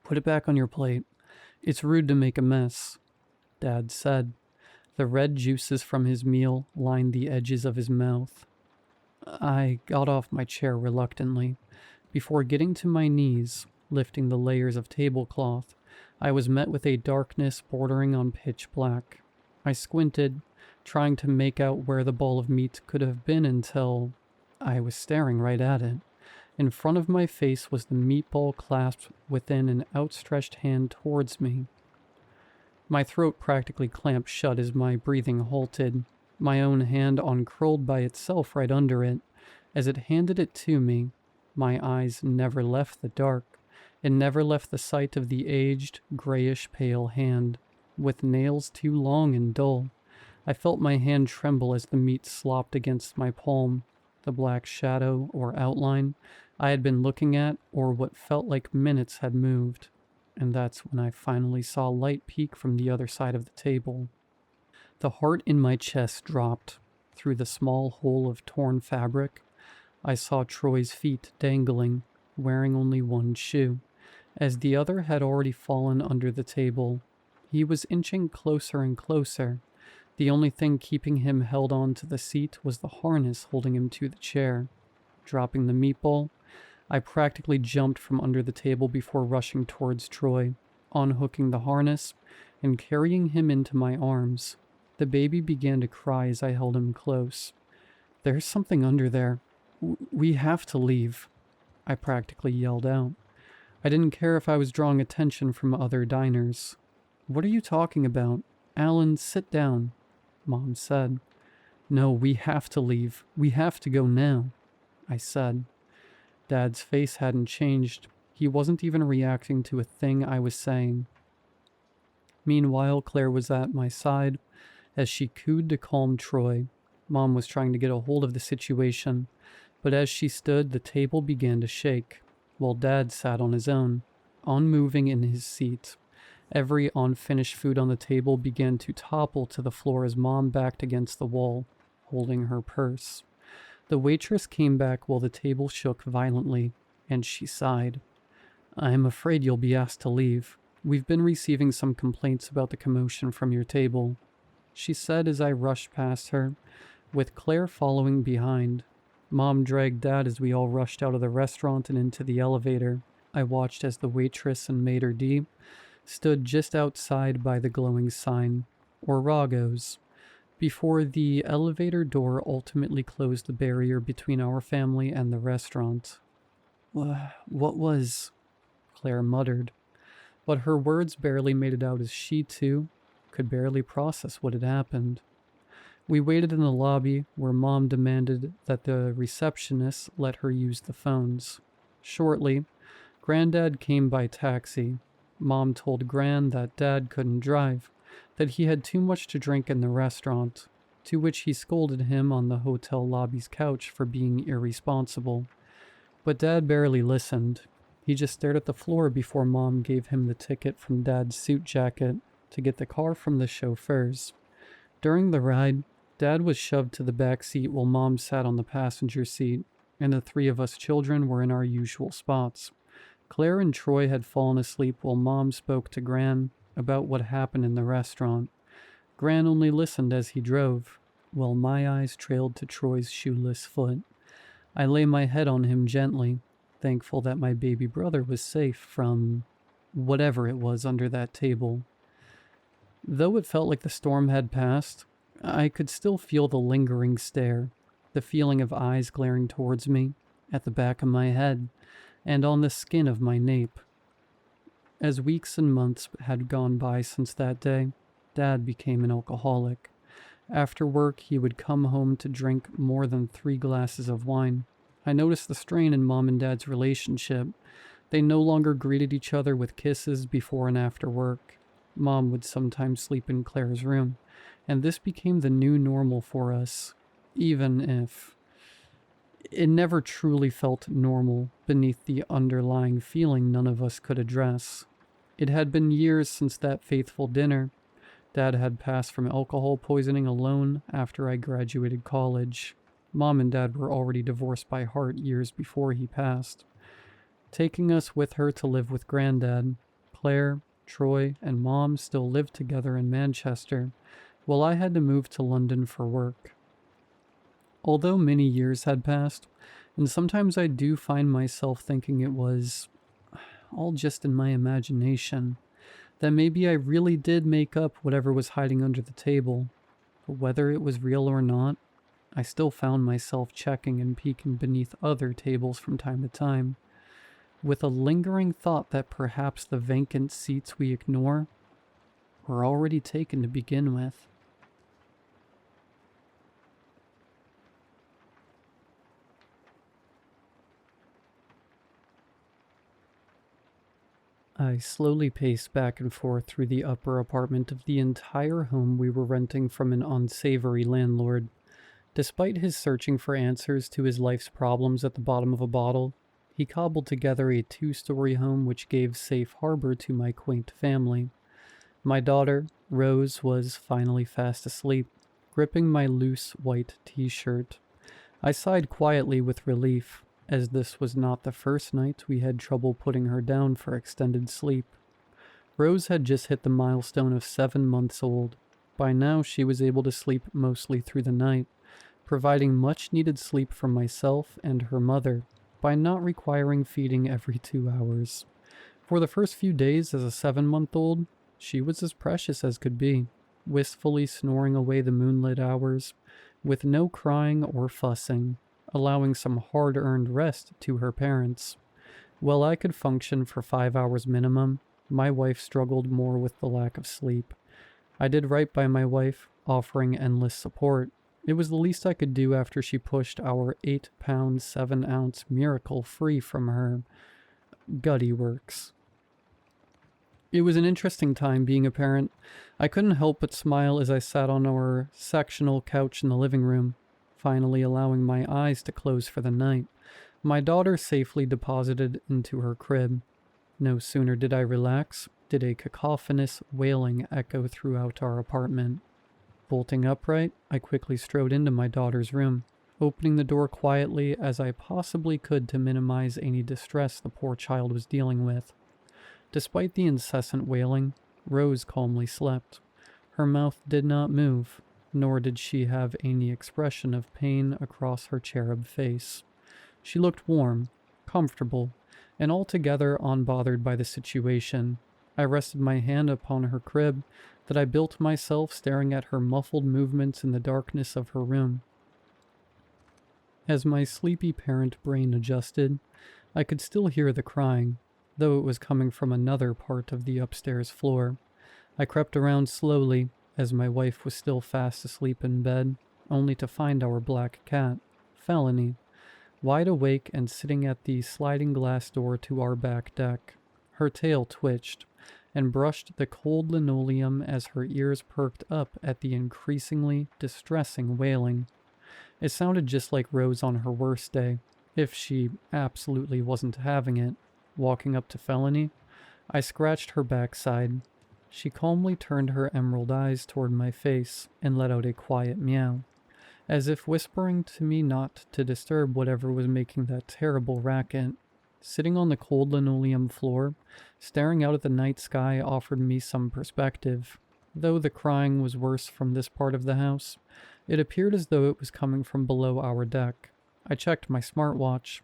Put it back on your plate. It's rude to make a mess, Dad said. The red juices from his meal lined the edges of his mouth. I got off my chair reluctantly. Before getting to my knees, lifting the layers of tablecloth, I was met with a darkness bordering on pitch black. I squinted, trying to make out where the ball of meat could have been until I was staring right at it. In front of my face was the meatball clasped within an outstretched hand towards me. My throat practically clamped shut as my breathing halted, my own hand uncurled by itself right under it. As it handed it to me, my eyes never left the dark. It never left the sight of the aged, grayish-pale hand, with nails too long and dull. I felt my hand tremble as the meat slopped against my palm. The black shadow or outline I had been looking at, or what felt like minutes, had moved. And that's when I finally saw light peek from the other side of the table. The heart in my chest dropped. Through the small hole of torn fabric, I saw Troy's feet dangling, wearing only one shoe, as the other had already fallen under the table. He was inching closer and closer. The only thing keeping him held on to the seat was the harness holding him to the chair. Dropping the meatball, I practically jumped from under the table before rushing towards Troy, unhooking the harness and carrying him into my arms. The baby began to cry as I held him close. "There's something under there. We have to leave," I practically yelled out. I didn't care if I was drawing attention from other diners. "What are you talking about? Alan, sit down," Mom said. "No, we have to leave. We have to go now," I said. Dad's face hadn't changed. He wasn't even reacting to a thing I was saying. Meanwhile, Claire was at my side as she cooed to calm Troy. Mom was trying to get a hold of the situation, but as she stood, the table began to shake, while Dad sat on his own, unmoving in his seat. Every unfinished food on the table began to topple to the floor as Mom backed against the wall, holding her purse. The waitress came back while the table shook violently, and she sighed. "I'm afraid you'll be asked to leave. We've been receiving some complaints about the commotion from your table," she said as I rushed past her, with Claire following behind. Mom dragged Dad as we all rushed out of the restaurant and into the elevator. I watched as the waitress and maitre d' stood just outside by the glowing sign, Orago's. before the elevator door ultimately closed the barrier between our family and the restaurant. What was? Claire muttered, but her words barely made it out as she, too, could barely process what had happened. We waited in the lobby where Mom demanded that the receptionist let her use the phones. Shortly, Granddad came by taxi. Mom told Gran that Dad couldn't drive, that he had too much to drink in the restaurant, to which he scolded him on the hotel lobby's couch for being irresponsible. But Dad barely listened. He just stared at the floor before Mom gave him the ticket from Dad's suit jacket to get the car from the chauffeurs. During the ride, Dad was shoved to the back seat while Mom sat on the passenger seat, and the three of us children were in our usual spots. Claire and Troy had fallen asleep while Mom spoke to Gran about what happened in the restaurant. Gran only listened as he drove, while my eyes trailed to Troy's shoeless foot. I lay my head on him gently, thankful that my baby brother was safe from whatever it was under that table. Though it felt like the storm had passed, I could still feel the lingering stare, the feeling of eyes glaring towards me, at the back of my head, and on the skin of my nape. As weeks and months had gone by since that day, Dad became an alcoholic. After work, he would come home to drink more than 3 glasses of wine. I noticed the strain in Mom and Dad's relationship. They no longer greeted each other with kisses before and after work. Mom would sometimes sleep in Claire's room, and this became the new normal for us, even if it never truly felt normal beneath the underlying feeling none of us could address. It had been years since that faithful dinner. Dad had passed from alcohol poisoning alone after I graduated college. Mom and Dad were already divorced by heart years before he passed. Taking us with her to live with Granddad, Claire, Troy, and Mom still lived together in Manchester, while I had to move to London for work. Although many years had passed, and sometimes I do find myself thinking it was all just in my imagination, that maybe I really did make up whatever was hiding under the table. But whether it was real or not, I still found myself checking and peeking beneath other tables from time to time, with a lingering thought that perhaps the vacant seats we ignore were already taken to begin with. I slowly paced back and forth through the upper apartment of the entire home we were renting from an unsavory landlord. Despite his searching for answers to his life's problems at the bottom of a bottle, he cobbled together a 2-story home which gave safe harbor to my quaint family. My daughter, Rose, was finally fast asleep, gripping my loose white t-shirt. I sighed quietly with relief, as this was not the first night we had trouble putting her down for extended sleep. Rose had just hit the milestone of 7 months old. By now she was able to sleep mostly through the night, providing much-needed sleep for myself and her mother, by not requiring feeding every 2 hours. For the first few days as a 7-month-old, she was as precious as could be, wistfully snoring away the moonlit hours, with no crying or fussing, allowing some hard-earned rest to her parents. While I could function for 5 hours minimum, my wife struggled more with the lack of sleep. I did right by my wife, offering endless support. It was the least I could do after she pushed our 8-pound, 7-ounce miracle free from her gutty works. It was an interesting time being a parent. I couldn't help but smile as I sat on our sectional couch in the living room, finally allowing my eyes to close for the night. My daughter safely deposited into her crib. No sooner did I relax, did a cacophonous wailing echo throughout our apartment. Bolting upright, I quickly strode into my daughter's room, opening the door quietly as I possibly could to minimize any distress the poor child was dealing with. Despite the incessant wailing, Rose calmly slept. Her mouth did not move, nor did she have any expression of pain across her cherub face. She looked warm, comfortable, and altogether unbothered by the situation. I rested my hand upon her crib, that I built myself staring at her muffled movements in the darkness of her room. As my sleepy parent brain adjusted, I could still hear the crying, though it was coming from another part of the upstairs floor. I crept around slowly, as my wife was still fast asleep in bed, only to find our black cat, Felony, wide awake and sitting at the sliding glass door to our back deck. Her tail twitched and brushed the cold linoleum as her ears perked up at the increasingly distressing wailing. It sounded just like Rose on her worst day, if she absolutely wasn't having it. Walking up to Felony, I scratched her backside. She calmly turned her emerald eyes toward my face and let out a quiet meow, as if whispering to me not to disturb whatever was making that terrible racket. Sitting on the cold linoleum floor, staring out at the night sky offered me some perspective. Though the crying was worse from this part of the house, it appeared as though it was coming from below our deck. I checked my smartwatch.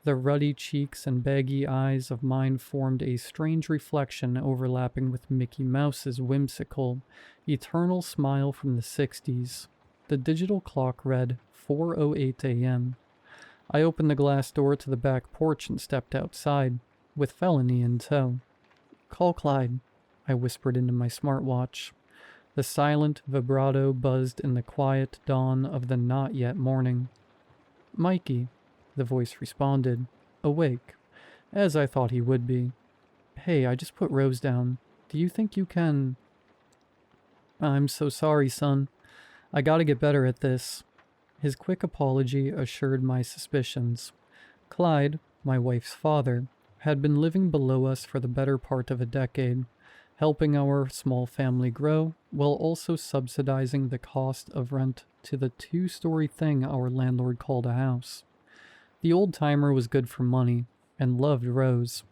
The ruddy cheeks and baggy eyes of mine formed a strange reflection overlapping with Mickey Mouse's whimsical, eternal smile from the 60s. The digital clock read 4:08 a.m. I opened the glass door to the back porch and stepped outside, with Felony in tow. "Call Clyde," I whispered into my smartwatch. The silent vibrato buzzed in the quiet dawn of the not-yet morning. "Mikey," the voice responded, awake, as I thought he would be. "Hey, I just put Rose down. Do you think you can—" "I'm so sorry, son. I gotta get better at this." His quick apology assured my suspicions. Clyde, my wife's father, had been living below us for the better part of a decade, helping our small family grow while also subsidizing the cost of rent to the 2-story thing our landlord called a house. The old-timer was good for money and loved Rose,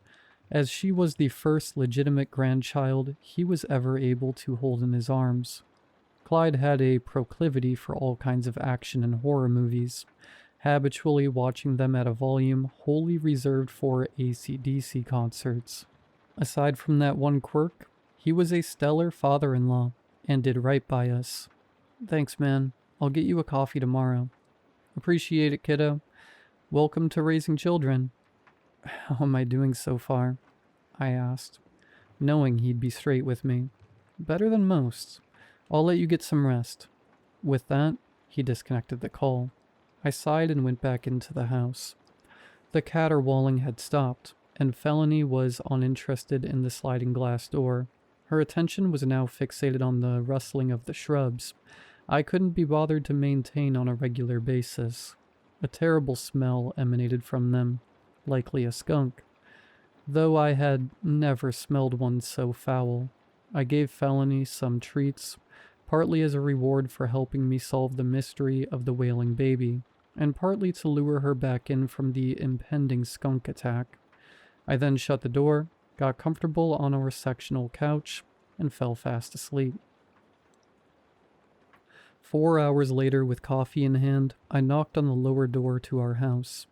as she was the first legitimate grandchild he was ever able to hold in his arms. Clyde had a proclivity for all kinds of action and horror movies, habitually watching them at a volume wholly reserved for AC/DC concerts. Aside from that one quirk, he was a stellar father-in-law and did right by us. "Thanks, man. I'll get you a coffee tomorrow." "Appreciate it, kiddo. Welcome to raising children." "How am I doing so far?" I asked, knowing he'd be straight with me. "Better than most. I'll let you get some rest." With that, he disconnected the call. I sighed and went back into the house. The caterwauling had stopped, and Felony was uninterested in the sliding glass door. Her attention was now fixated on the rustling of the shrubs I couldn't be bothered to maintain on a regular basis. A terrible smell emanated from them, likely a skunk, though I had never smelled one so foul. I gave Felony some treats, partly as a reward for helping me solve the mystery of the wailing baby, and partly to lure her back in from the impending skunk attack. I then shut the door, got comfortable on our sectional couch, and fell fast asleep. 4 hours later, with coffee in hand, I knocked on the lower door to our house.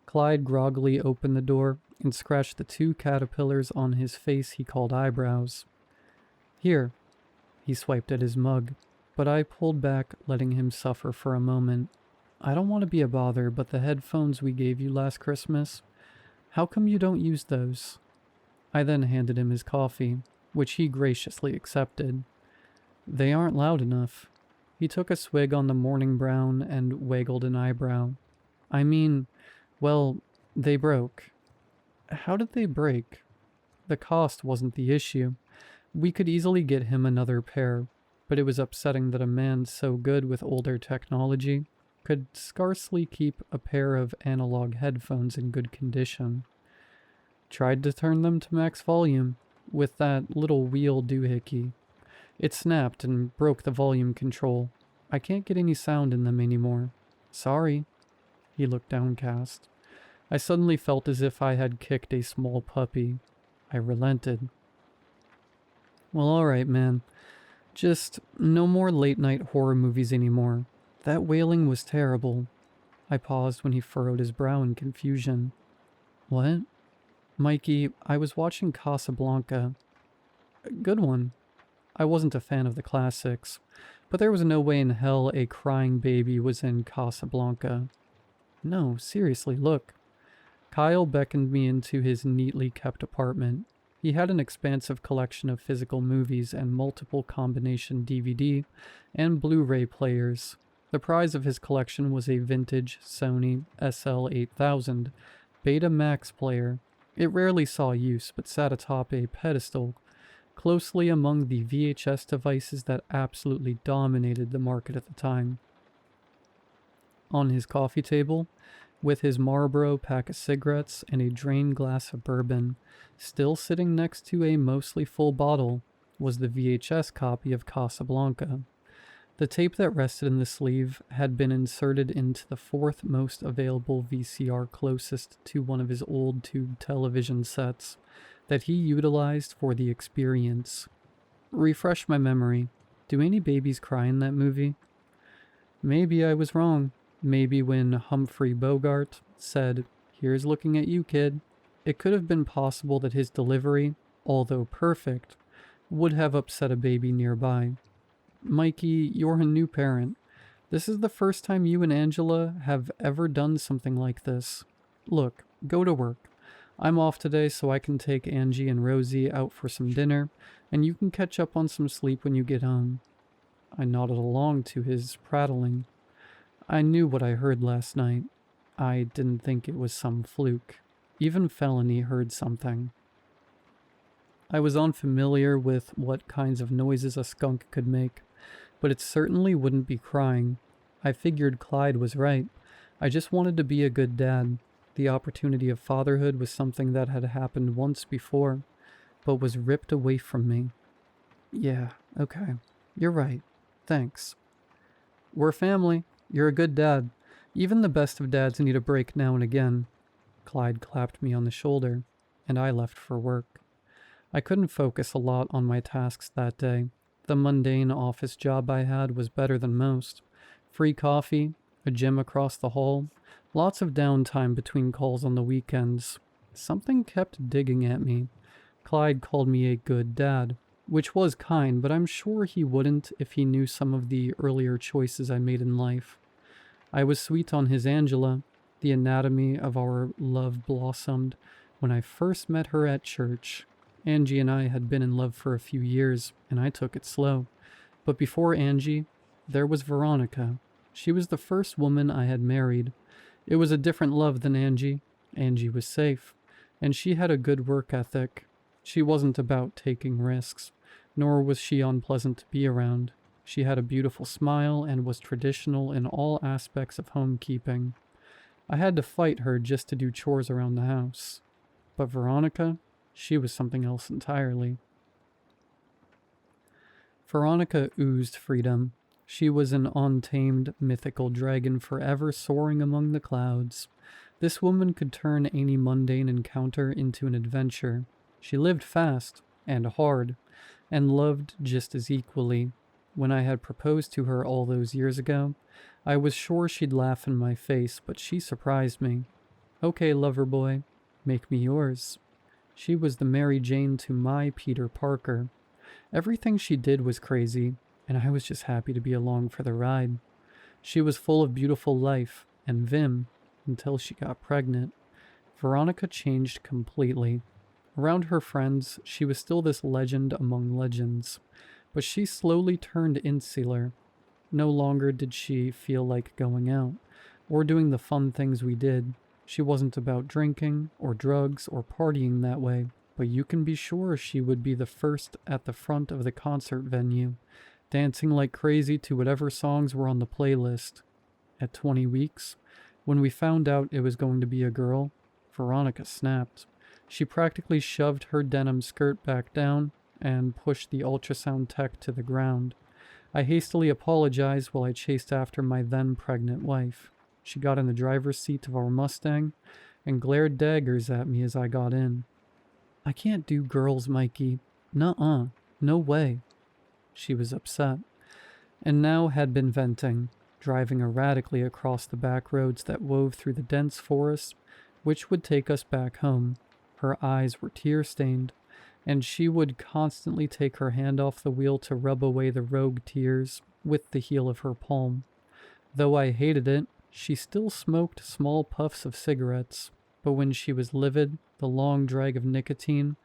Clyde groggily opened the door and scratched the 2 caterpillars on his face he called eyebrows. "Here." He swiped at his mug, but I pulled back, letting him suffer for a moment. "I don't want to be a bother, but the headphones we gave you last Christmas, how come you don't use those?" I then handed him his coffee, which he graciously accepted. "They aren't loud enough." He took a swig on the morning brown and waggled an eyebrow. "I mean, well, they broke." "How did they break?" The cost wasn't the issue. We could easily get him another pair, but it was upsetting that a man so good with older technology could scarcely keep a pair of analog headphones in good condition. Tried to turn them to max volume with that little wheel doohickey. It snapped and broke the volume control. I can't get any sound in them anymore. "Sorry." He looked downcast. I suddenly felt as if I had kicked a small puppy. I relented. "Well, alright, man. Just no more late-night horror movies anymore. That wailing was terrible." I paused when he furrowed his brow in confusion. "What?" "Mikey, I was watching Casablanca." "Good one." I wasn't a fan of the classics, but there was no way in hell a crying baby was in Casablanca. No, seriously, look. Kyle beckoned me into his neatly kept apartment. He had an expansive collection of physical movies and multiple combination DVD and Blu-ray players. The prize of his collection was a vintage Sony SL8000 Betamax player. It rarely saw use, but sat atop a pedestal, closely among the VHS devices that absolutely dominated the market at the time. On his coffee table, with his Marlboro pack of cigarettes and a drained glass of bourbon, still sitting next to a mostly full bottle, was the VHS copy of Casablanca. The tape that rested in the sleeve had been inserted into the fourth most available VCR closest to one of his old tube television sets that he utilized for the experience. Refresh my memory. Do any babies cry in that movie? Maybe I was wrong. Maybe when Humphrey Bogart said, "Here's looking at you, kid," it could have been possible that his delivery, although perfect, would have upset a baby nearby. Mikey, you're a new parent. This is the first time you and Angela have ever done something like this. Look, go to work. I'm off today so I can take Angie and Rosie out for some dinner, and you can catch up on some sleep when you get home. I nodded along to his prattling. I knew what I heard last night. I didn't think it was some fluke. Even Felony heard something. I was unfamiliar with what kinds of noises a skunk could make, but it certainly wouldn't be crying. I figured Clyde was right. I just wanted to be a good dad. The opportunity of fatherhood was something that had happened once before, but was ripped away from me. Yeah, okay. You're right. Thanks. We're family. You're a good dad. Even the best of dads need a break now and again. Clyde clapped me on the shoulder, and I left for work. I couldn't focus a lot on my tasks that day. The mundane office job I had was better than most. Free coffee, a gym across the hall, lots of downtime between calls on the weekends. Something kept digging at me. Clyde called me a good dad, which was kind, but I'm sure he wouldn't if he knew some of the earlier choices I made in life. I was sweet on his Angela. The anatomy of our love blossomed when I first met her at church. Angie and I had been in love for a few years, and I took it slow. But before Angie, there was Veronica. She was the first woman I had married. It was a different love than Angie. Angie was safe, and she had a good work ethic. She wasn't about taking risks, nor was she unpleasant to be around. She had a beautiful smile and was traditional in all aspects of homekeeping. I had to fight her just to do chores around the house. But Veronica, she was something else entirely. Veronica oozed freedom. She was an untamed, mythical dragon forever soaring among the clouds. This woman could turn any mundane encounter into an adventure. She lived fast and hard, and loved just as equally. When I had proposed to her all those years ago, I was sure she'd laugh in my face, but she surprised me. Okay, lover boy, make me yours. She was the Mary Jane to my Peter Parker. Everything she did was crazy, and I was just happy to be along for the ride. She was full of beautiful life and vim until she got pregnant. Veronica changed completely. Around her friends, she was still this legend among legends, but she slowly turned insular. No longer did she feel like going out, or doing the fun things we did. She wasn't about drinking, or drugs, or partying that way, but you can be sure she would be the first at the front of the concert venue, dancing like crazy to whatever songs were on the playlist. At 20 weeks, when we found out it was going to be a girl, Veronica snapped. She practically shoved her denim skirt back down and pushed the ultrasound tech to the ground. I hastily apologized while I chased after my then pregnant wife. She got in the driver's seat of our Mustang and glared daggers at me as I got in. I can't do girls, Mikey. Nuh-uh. No way. She was upset, and now had been venting, driving erratically across the back roads that wove through the dense forest, which would take us back home. Her eyes were tear-stained, and she would constantly take her hand off the wheel to rub away the rogue tears with the heel of her palm. Though I hated it, she still smoked small puffs of cigarettes, but when she was livid, the long drag of nicotine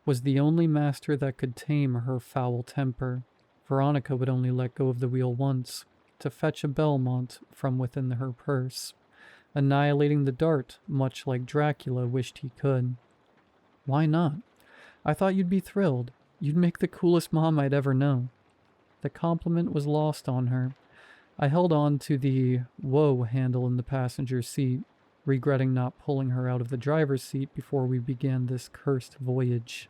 was the only master that could tame her foul temper. Veronica would only let go of the wheel once, to fetch a Belmont from within her purse, annihilating the dart much like Dracula wished he could. Why not? I thought you'd be thrilled. You'd make the coolest mom I'd ever know. The compliment was lost on her. I held on to the whoa handle in the passenger seat, regretting not pulling her out of the driver's seat before we began this cursed voyage.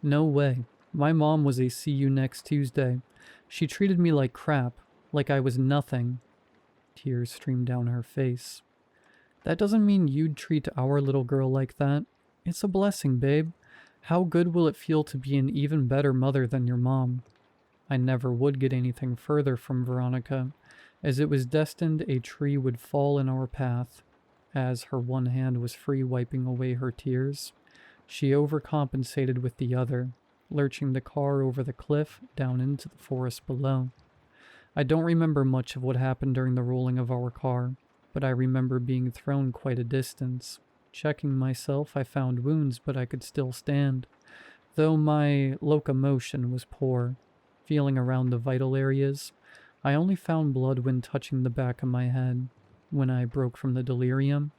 No way. My mom was a see you next Tuesday. She treated me like crap, like I was nothing. Tears streamed down her face. That doesn't mean you'd treat our little girl like that. It's a blessing, babe. How good will it feel to be an even better mother than your mom? I never would get anything further from Veronica, as it was destined a tree would fall in our path. As her one hand was free wiping away her tears, she overcompensated with the other, lurching the car over the cliff down into the forest below. I don't remember much of what happened during the rolling of our car, but I remember being thrown quite a distance. Checking myself, I found wounds, but I could still stand, though my locomotion was poor. Feeling around the vital areas, I only found blood when touching the back of my head. When I broke from the delirium,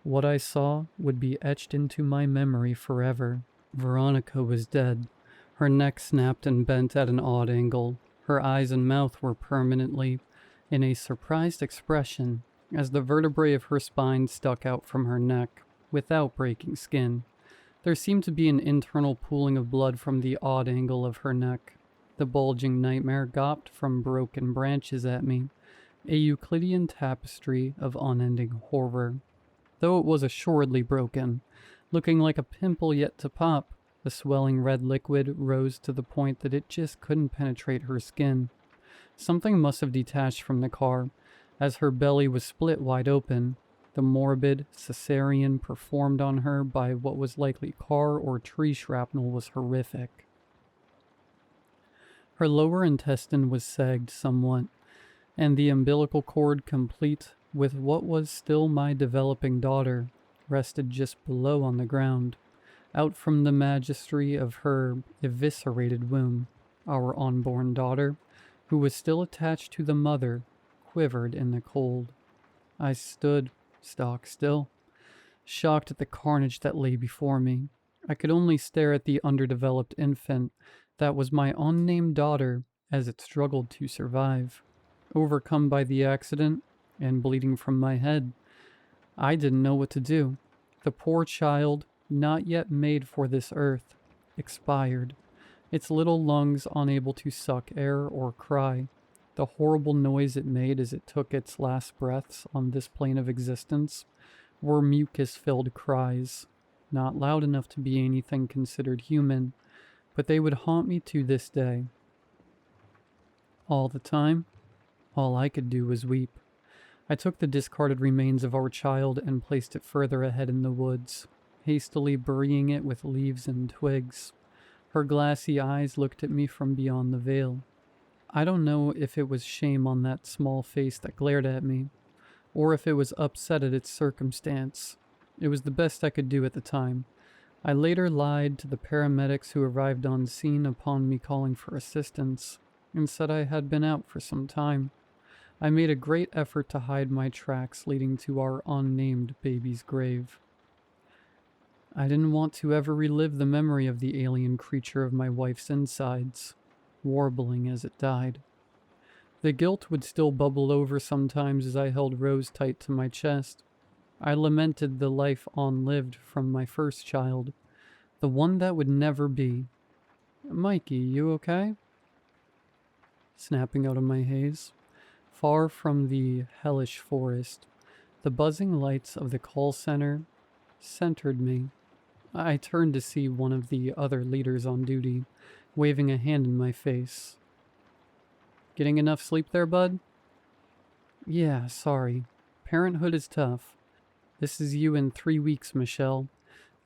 what I saw would be etched into my memory forever. Veronica was dead. Her neck snapped and bent at an odd angle. Her eyes and mouth were permanently in a surprised expression, as the vertebrae of her spine stuck out from her neck, without breaking skin. There seemed to be an internal pooling of blood from the odd angle of her neck. The bulging nightmare gawped from broken branches at me, a Euclidean tapestry of unending horror. Though it was assuredly broken, looking like a pimple yet to pop, the swelling red liquid rose to the point that it just couldn't penetrate her skin. Something must have detached from the car, as her belly was split wide open. The morbid cesarean performed on her by what was likely car or tree shrapnel was horrific. Her lower intestine was sagged somewhat, and the umbilical cord, complete with what was still my developing daughter, rested just below on the ground. Out from the majesty of her eviscerated womb, our unborn daughter, who was still attached to the mother, quivered in the cold. I stood stock still, shocked at the carnage that lay before me. I could only stare at the underdeveloped infant that was my unnamed daughter as it struggled to survive. Overcome by the accident and bleeding from my head, I didn't know what to do. The poor child, not yet made for this earth, expired, its little lungs unable to suck air or cry. The horrible noise it made as it took its last breaths on this plane of existence were mucus-filled cries, not loud enough to be anything considered human, but they would haunt me to this day. All the time, all I could do was weep. I took the discarded remains of our child and placed it further ahead in the woods, hastily burying it with leaves and twigs. Her glassy eyes looked at me from beyond the veil. I don't know if it was shame on that small face that glared at me, or if it was upset at its circumstance. It was the best I could do at the time. I later lied to the paramedics who arrived on scene upon me calling for assistance, and said I had been out for some time. I made a great effort to hide my tracks leading to our unnamed baby's grave. I didn't want to ever relive the memory of the alien creature of my wife's insides, warbling as it died. The guilt would still bubble over sometimes as I held Rose tight to my chest. I lamented the life unlived from my first child, the one that would never be. Mikey, you okay? Snapping out of my haze. Far from the hellish forest, the buzzing lights of the call center centered me. I turned to see one of the other leaders on duty, waving a hand in my face. Getting enough sleep there, bud? Yeah, sorry. Parenthood is tough. This is you in 3 weeks, Michelle.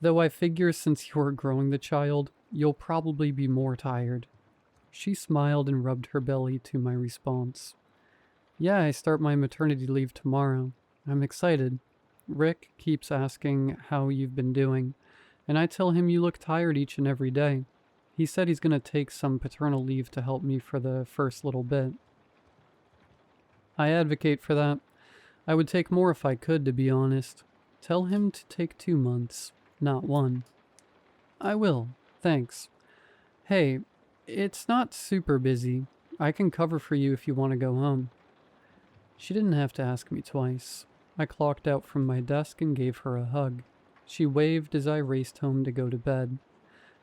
Though I figure since you're growing the child, you'll probably be more tired. She smiled and rubbed her belly to my response. Yeah, I start my maternity leave tomorrow. I'm excited. Rick keeps asking how you've been doing, and I tell him you look tired each and every day. He said he's going to take some paternal leave to help me for the first little bit. I advocate for that. I would take more if I could, to be honest. Tell him to take 2 months, not 1. I will, thanks. Hey, it's not super busy. I can cover for you if you want to go home. She didn't have to ask me twice. I clocked out from my desk and gave her a hug. She waved as I raced home to go to bed.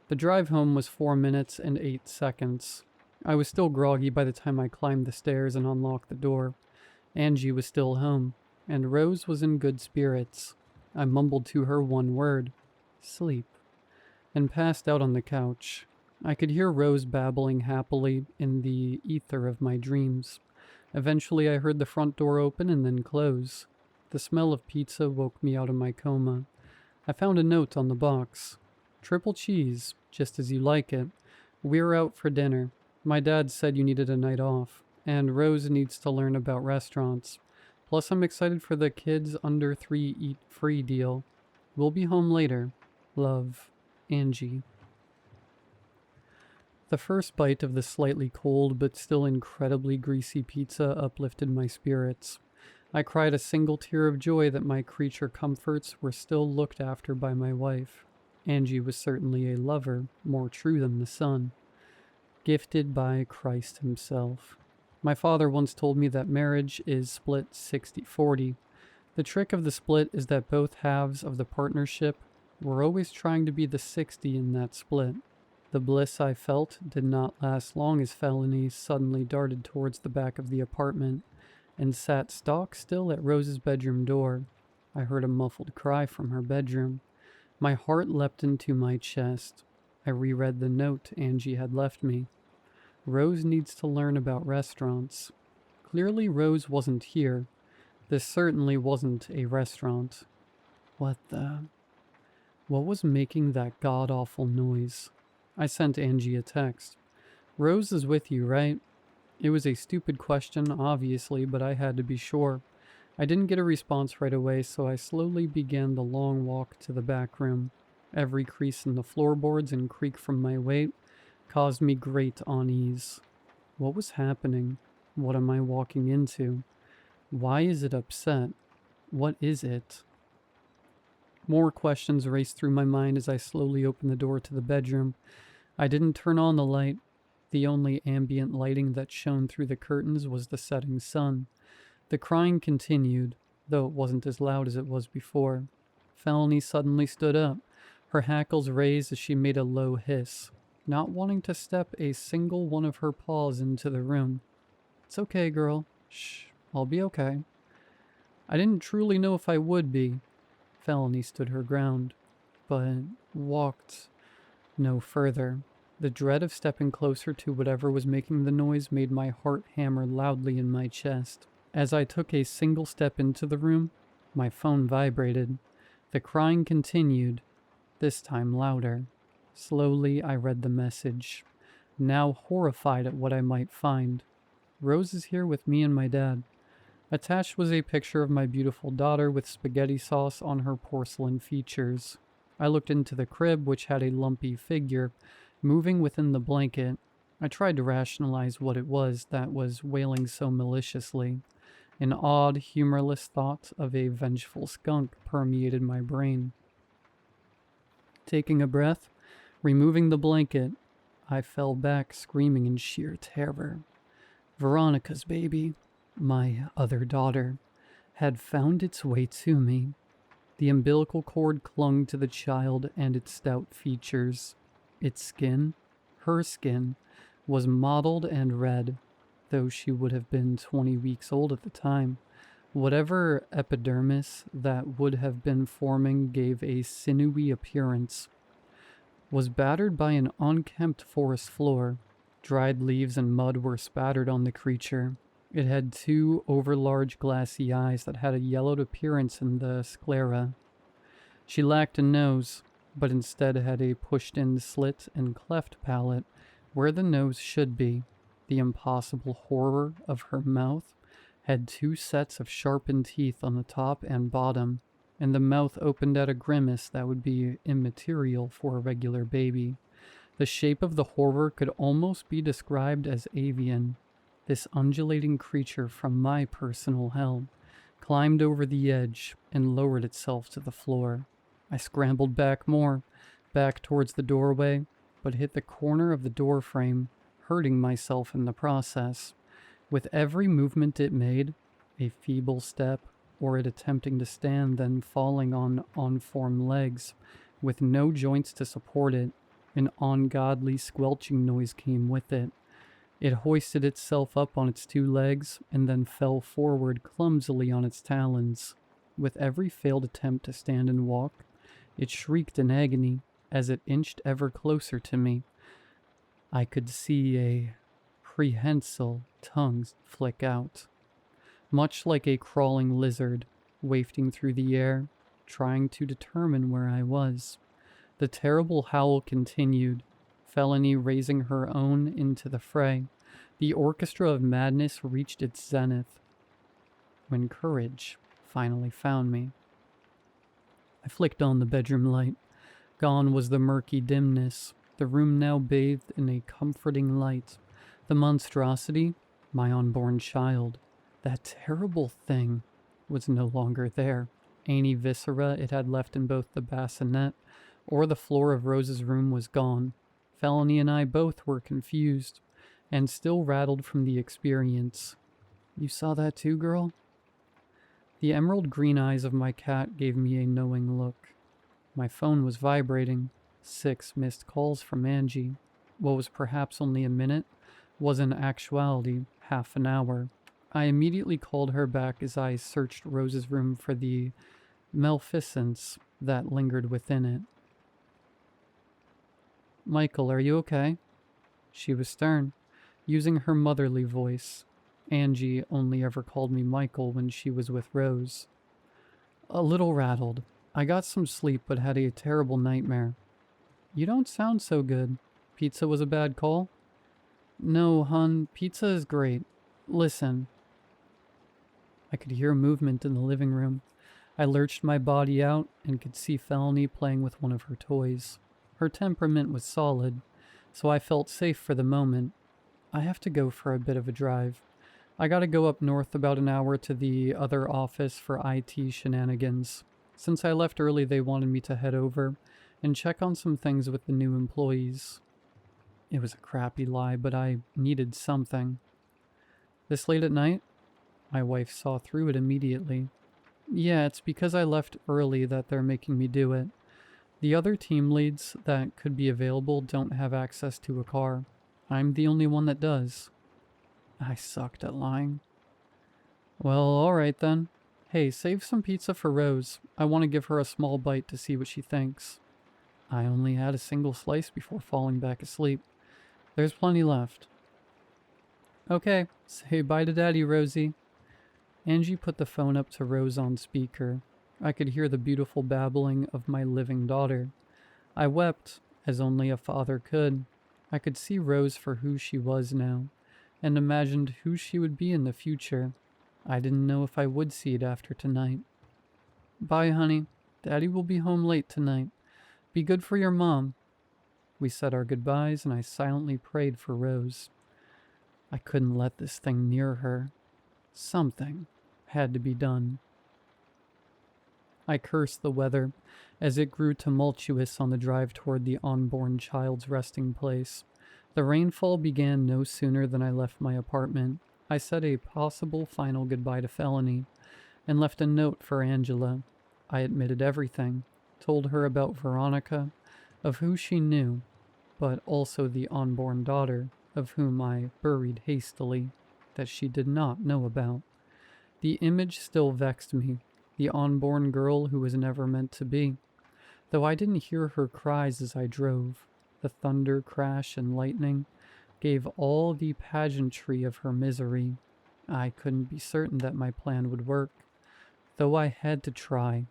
The drive home was 4 minutes and 8 seconds. I was still groggy by the time I climbed the stairs and unlocked the door. Angie was still home, and Rose was in good spirits. I mumbled to her one word, sleep, and passed out on the couch. I could hear Rose babbling happily in the ether of my dreams. Eventually I heard the front door open and then close. The smell of pizza woke me out of my coma. I found a note on the box. Triple cheese, just as you like it. We're out for dinner. My dad said you needed a night off, and Rose needs to learn about restaurants. Plus I'm excited for the kids under 3 eat free deal. We'll be home later. Love, Angie. The first bite of the slightly cold but still incredibly greasy pizza uplifted my spirits. I cried a single tear of joy that my creature comforts were still looked after by my wife. Angie was certainly a lover, more true than the sun. Gifted by Christ himself. My father once told me that marriage is split 60-40. The trick of the split is that both halves of the partnership were always trying to be the 60 in that split. The bliss I felt did not last long as Felony suddenly darted towards the back of the apartment and sat stock still at Rose's bedroom door. I heard a muffled cry from her bedroom. My heart leapt into my chest. I reread the note Angie had left me. Rose needs to learn about restaurants. Clearly Rose wasn't here. This certainly wasn't a restaurant. What was making that god-awful noise? I sent Angie a text. Rose is with you, right? It was a stupid question, obviously, but I had to be sure. I didn't get a response right away, so I slowly began the long walk to the back room. Every crease in the floorboards and creak from my weight caused me great unease. What was happening? What am I walking into? Why is it upset? What is it? More questions raced through my mind as I slowly opened the door to the bedroom. I didn't turn on the light. The only ambient lighting that shone through the curtains was the setting sun. The crying continued, though it wasn't as loud as it was before. Felony suddenly stood up. Her hackles raised as she made a low hiss, not wanting to step a single one of her paws into the room. It's okay, girl. Shh, I'll be okay. I didn't truly know if I would be. Felony stood her ground, but walked no further. The dread of stepping closer to whatever was making the noise made my heart hammer loudly in my chest. As I took a single step into the room, my phone vibrated. The crying continued, this time louder. Slowly I read the message, now horrified at what I might find. Rose is here with me and my dad. Attached was a picture of my beautiful daughter with spaghetti sauce on her porcelain features. I looked into the crib, which had a lumpy figure, moving within the blanket. I tried to rationalize what it was that was wailing so maliciously. An odd, humorless thought of a vengeful skunk permeated my brain. Taking a breath, removing the blanket, I fell back screaming in sheer terror. Veronica's baby, my other daughter, had found its way to me. The umbilical cord clung to the child and its stout features. Its skin, her skin, was mottled and red, though she would have been 20 weeks old at the time. Whatever epidermis that would have been forming gave a sinewy appearance. Was battered by an unkempt forest floor. Dried leaves and mud were spattered on the creature. It had 2 overlarge glassy eyes that had a yellowed appearance in the sclera. She lacked a nose. but instead had a pushed-in slit and cleft palate where the nose should be. The impossible horror of her mouth had 2 sets of sharpened teeth on the top and bottom, and the mouth opened at a grimace that would be immaterial for a regular baby. The shape of the horror could almost be described as avian. This undulating creature from my personal hell climbed over the edge and lowered itself to the floor. I scrambled back towards the doorway, but hit the corner of the door frame, hurting myself in the process. With every movement it made, a feeble step, or it attempting to stand then falling on unformed legs, with no joints to support it, an ungodly squelching noise came with it. It hoisted itself up on its 2 legs and then fell forward clumsily on its talons. With every failed attempt to stand and walk, it shrieked in agony as it inched ever closer to me. I could see a prehensile tongue flick out, much like a crawling lizard, wafting through the air, trying to determine where I was. The terrible howl continued, Felony raising her own into the fray. The orchestra of madness reached its zenith when courage finally found me. I flicked on the bedroom light. Gone was the murky dimness, the room now bathed in a comforting light. The monstrosity, my unborn child, that terrible thing, was no longer there. Any viscera it had left in both the bassinet or the floor of Rose's room was gone. Felony and I both were confused, and still rattled from the experience. You saw that too, girl? The emerald green eyes of my cat gave me a knowing look. My phone was vibrating. 6 missed calls from Angie. What was perhaps only a minute was in actuality half an hour. I immediately called her back as I searched Rose's room for the maleficence that lingered within it. Michael, are you okay? She was stern, using her motherly voice. Angie only ever called me Michael when she was with Rose. A little rattled. I got some sleep but had a terrible nightmare. You don't sound so good. Pizza was a bad call? No, hun, pizza is great. Listen. I could hear movement in the living room. I lurched my body out and could see Felony playing with one of her toys. Her temperament was solid, so I felt safe for the moment. I have to go for a bit of a drive. I gotta go up north about an hour to the other office for IT shenanigans. Since I left early, they wanted me to head over and check on some things with the new employees. It was a crappy lie, but I needed something. This late at night? My wife saw through it immediately. Yeah, it's because I left early that they're making me do it. The other team leads that could be available don't have access to a car. I'm the only one that does. I sucked at lying. Well, alright then. Hey, save some pizza for Rose. I want to give her a small bite to see what she thinks. I only had a single slice before falling back asleep. There's plenty left. Okay, say bye to Daddy, Rosie. Angie put the phone up to Rose on speaker. I could hear the beautiful babbling of my living daughter. I wept, as only a father could. I could see Rose for who she was now, and imagined who she would be in the future. I didn't know if I would see it after tonight. Bye, honey. Daddy will be home late tonight. Be good for your mom. We said our goodbyes, and I silently prayed for Rose. I couldn't let this thing near her. Something had to be done. I cursed the weather as it grew tumultuous on the drive toward the unborn child's resting place. The rainfall began no sooner than I left my apartment. I said a possible final goodbye to Felony and left a note for Angela. I admitted everything, told her about Veronica, of who she knew, but also the unborn daughter, of whom I buried hastily, that she did not know about. The image still vexed me, the unborn girl who was never meant to be. Though I didn't hear her cries as I drove, the thunder, crash, and lightning gave all the pageantry of her misery. I couldn't be certain that my plan would work, though I had to try,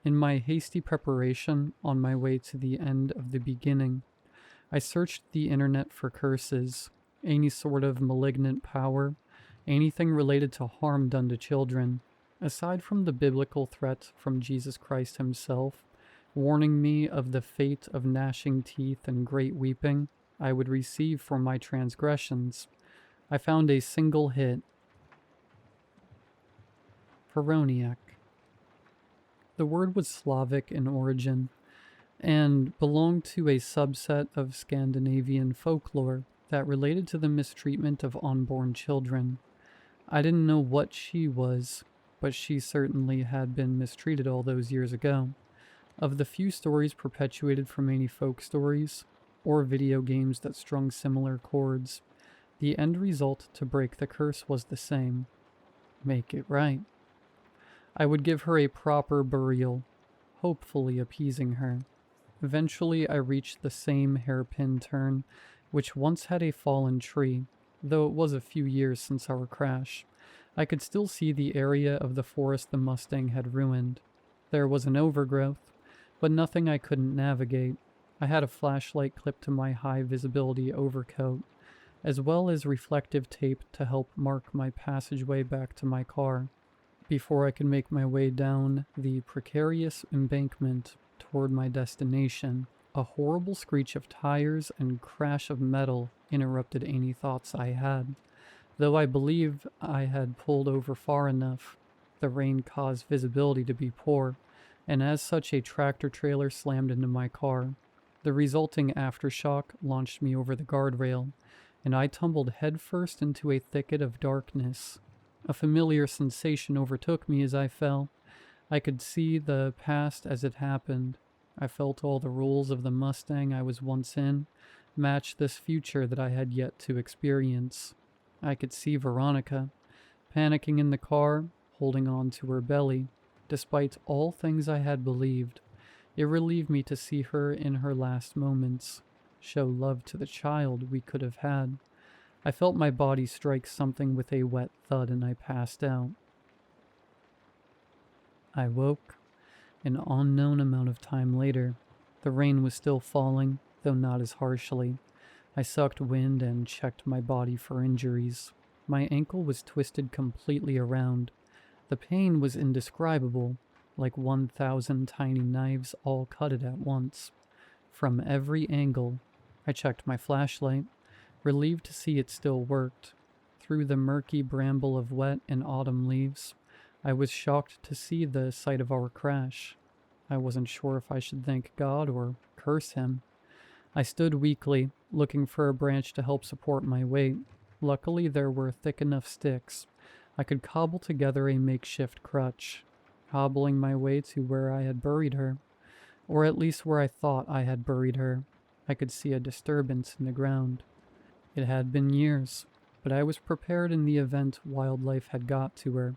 In my hasty preparation on my way to the end of the beginning, I searched the internet for curses, any sort of malignant power, anything related to harm done to children. Aside from the biblical threat from Jesus Christ himself, warning me of the fate of gnashing teeth and great weeping I would receive for my transgressions, I found a single hit. Peroniak. The word was Slavic in origin and belonged to a subset of Scandinavian folklore that related to the mistreatment of unborn children. I didn't know what she was, but she certainly had been mistreated all those years ago. Of the few stories perpetuated from any folk stories, or video games that strung similar chords, the end result to break the curse was the same: make it right. I would give her a proper burial, hopefully appeasing her. Eventually, I reached the same hairpin turn, which once had a fallen tree, though it was a few years since our crash. I could still see the area of the forest the Mustang had ruined. There was an overgrowth, but nothing I couldn't navigate. I had a flashlight clipped to my high-visibility overcoat, as well as reflective tape to help mark my passageway back to my car. Before I could make my way down the precarious embankment toward my destination, a horrible screech of tires and crash of metal interrupted any thoughts I had. Though I believe I had pulled over far enough, the rain caused visibility to be poor, and as such a tractor trailer slammed into my car. The resulting aftershock launched me over the guardrail, and I tumbled headfirst into a thicket of darkness. A familiar sensation overtook me as I fell. I could see the past as it happened. I felt all the rules of the Mustang I was once in match this future that I had yet to experience. I could see Veronica, panicking in the car, holding on to her belly. Despite all things I had believed, it relieved me to see her in her last moments, show love to the child we could have had. I felt my body strike something with a wet thud and I passed out. I woke an unknown amount of time later. The rain was still falling, though not as harshly. I sucked wind and checked my body for injuries. My ankle was twisted completely around. The pain was indescribable, like 1,000 tiny knives all cut it at once. From every angle, I checked my flashlight, relieved to see it still worked. Through the murky bramble of wet and autumn leaves, I was shocked to see the site of our crash. I wasn't sure if I should thank God or curse him. I stood weakly, looking for a branch to help support my weight. Luckily, there were thick enough sticks. I could cobble together a makeshift crutch, hobbling my way to where I had buried her, or at least where I thought I had buried her. I could see a disturbance in the ground. It had been years, but I was prepared in the event wildlife had got to her.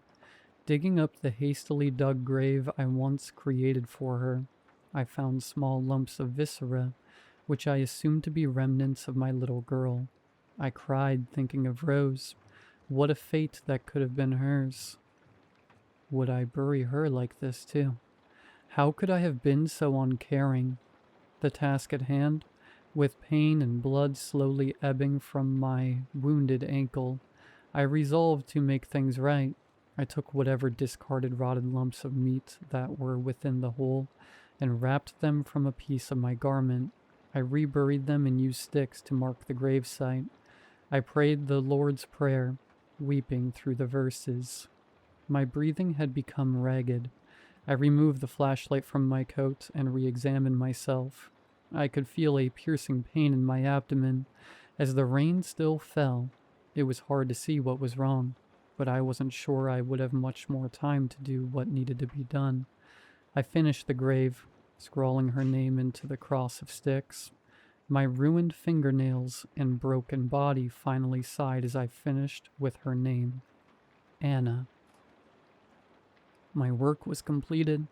Digging up the hastily dug grave I once created for her, I found small lumps of viscera, which I assumed to be remnants of my little girl. I cried, thinking of Rose. What a fate that could have been hers. Would I bury her like this too? How could I have been so uncaring? The task at hand, with pain and blood slowly ebbing from my wounded ankle, I resolved to make things right. I took whatever discarded rotted lumps of meat that were within the hole and wrapped them from a piece of my garment. I reburied them and used sticks to mark the gravesite. I prayed the Lord's Prayer, weeping through the verses. My breathing had become ragged. I removed the flashlight from my coat and re-examined myself. I could feel a piercing pain in my abdomen. As the rain still fell, it was hard to see what was wrong, but I wasn't sure I would have much more time to do what needed to be done. I finished the grave, scrawling her name into the cross of sticks. My ruined fingernails and broken body finally sighed as I finished with her name, Anna. My work was completed.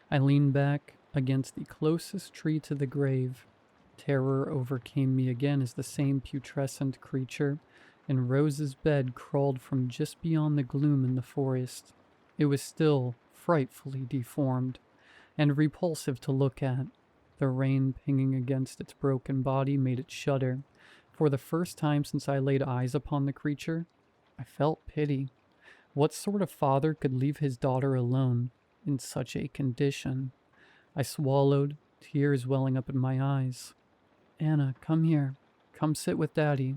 I leaned back against the closest tree to the grave. Terror overcame me again as the same putrescent creature in Rose's bed crawled from just beyond the gloom in the forest. It was still frightfully deformed. and repulsive to look at. The rain pinging against its broken body made it shudder. For the first time since I laid eyes upon the creature, I felt pity. What sort of father could leave his daughter alone in such a condition? I swallowed, tears welling up in my eyes. Anna, come here. Come sit with Daddy.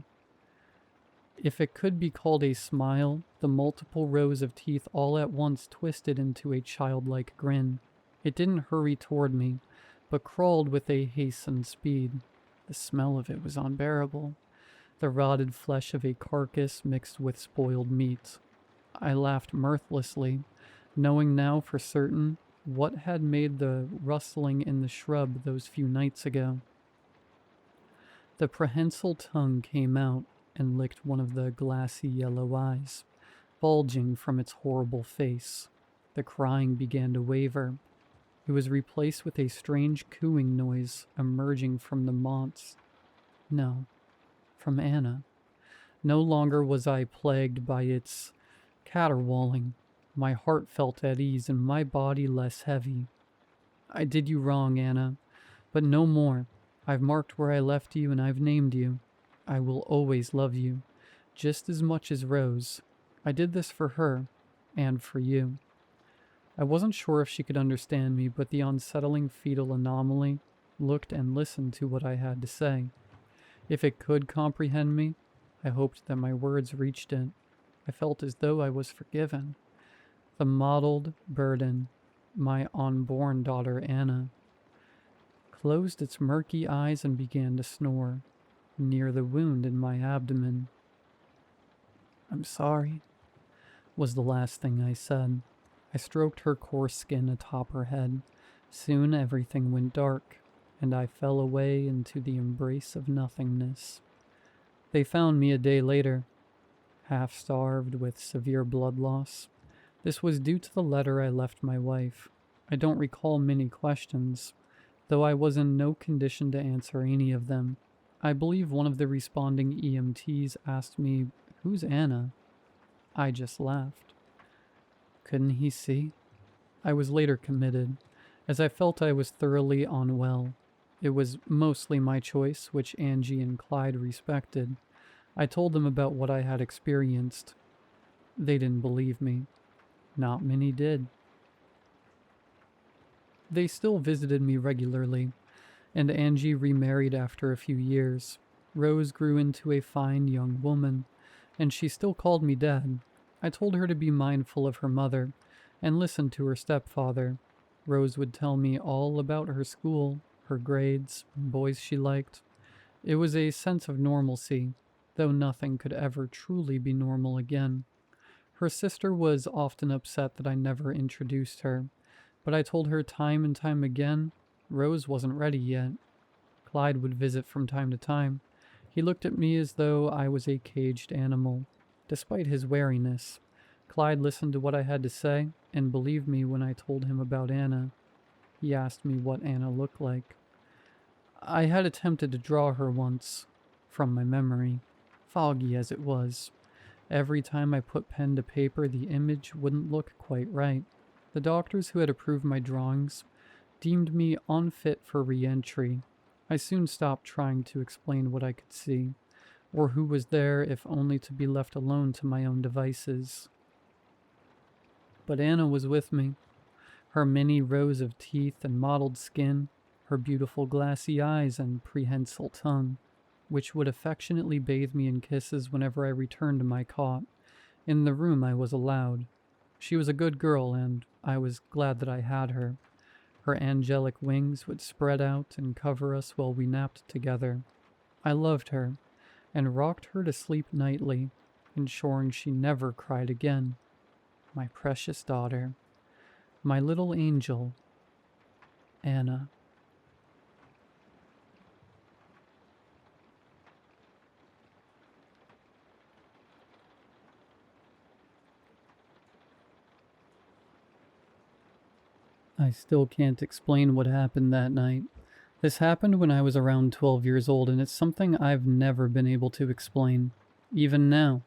If it could be called a smile, the multiple rows of teeth all at once twisted into a childlike grin. It didn't hurry toward me, but crawled with a hastened speed. The smell of it was unbearable. The rotted flesh of a carcass mixed with spoiled meat. I laughed mirthlessly, knowing now for certain what had made the rustling in the shrub those few nights ago. The prehensile tongue came out and licked one of the glassy yellow eyes, bulging from its horrible face. The crying began to waver. It was replaced with a strange cooing noise emerging from the mounts. No, from Anna. No longer was I plagued by its caterwauling. My heart felt at ease and my body less heavy. I did you wrong, Anna, but no more. I've marked where I left you and I've named you. I will always love you, just as much as Rose. I did this for her, and for you. I wasn't sure if she could understand me, but the unsettling fetal anomaly looked and listened to what I had to say. If it could comprehend me, I hoped that my words reached it. I felt as though I was forgiven. The mottled burden, my unborn daughter Anna, closed its murky eyes and began to snore, near the wound in my abdomen. I'm sorry, was the last thing I said. I stroked her coarse skin atop her head. Soon everything went dark, and I fell away into the embrace of nothingness. They found me a day later, half-starved with severe blood loss. This was due to the letter I left my wife. I don't recall many questions, though I was in no condition to answer any of them. I believe one of the responding EMTs asked me, "Who's Anna?" I just laughed. Couldn't he see? I was later committed, as I felt I was thoroughly unwell. It was mostly my choice, which Angie and Clyde respected. I told them about what I had experienced. They didn't believe me. Not many did. They still visited me regularly, and Angie remarried after a few years. Rose grew into a fine young woman, and she still called me Dad. I told her to be mindful of her mother and listen to her stepfather. Rose would tell me all about her school, her grades, boys she liked. It was a sense of normalcy, though nothing could ever truly be normal again. Her sister was often upset that I never introduced her, but I told her time and time again, Rose wasn't ready yet. Clyde would visit from time to time. He looked at me as though I was a caged animal. Despite his wariness, Clyde listened to what I had to say and believed me when I told him about Anna. He asked me what Anna looked like. I had attempted to draw her once, from my memory, foggy as it was. Every time I put pen to paper, the image wouldn't look quite right. The doctors who had approved my drawings deemed me unfit for re-entry. I soon stopped trying to explain what I could see, or who was there if only to be left alone to my own devices. But Anna was with me. Her many rows of teeth and mottled skin, her beautiful glassy eyes and prehensile tongue, which would affectionately bathe me in kisses whenever I returned to my cot. In the room I was allowed. She was a good girl, and I was glad that I had her. Her angelic wings would spread out and cover us while we napped together. I loved her, and rocked her to sleep nightly, ensuring she never cried again. My precious daughter, my little angel, Anna. I still can't explain what happened that night. This happened when I was around 12 years old, and it's something I've never been able to explain. Even now,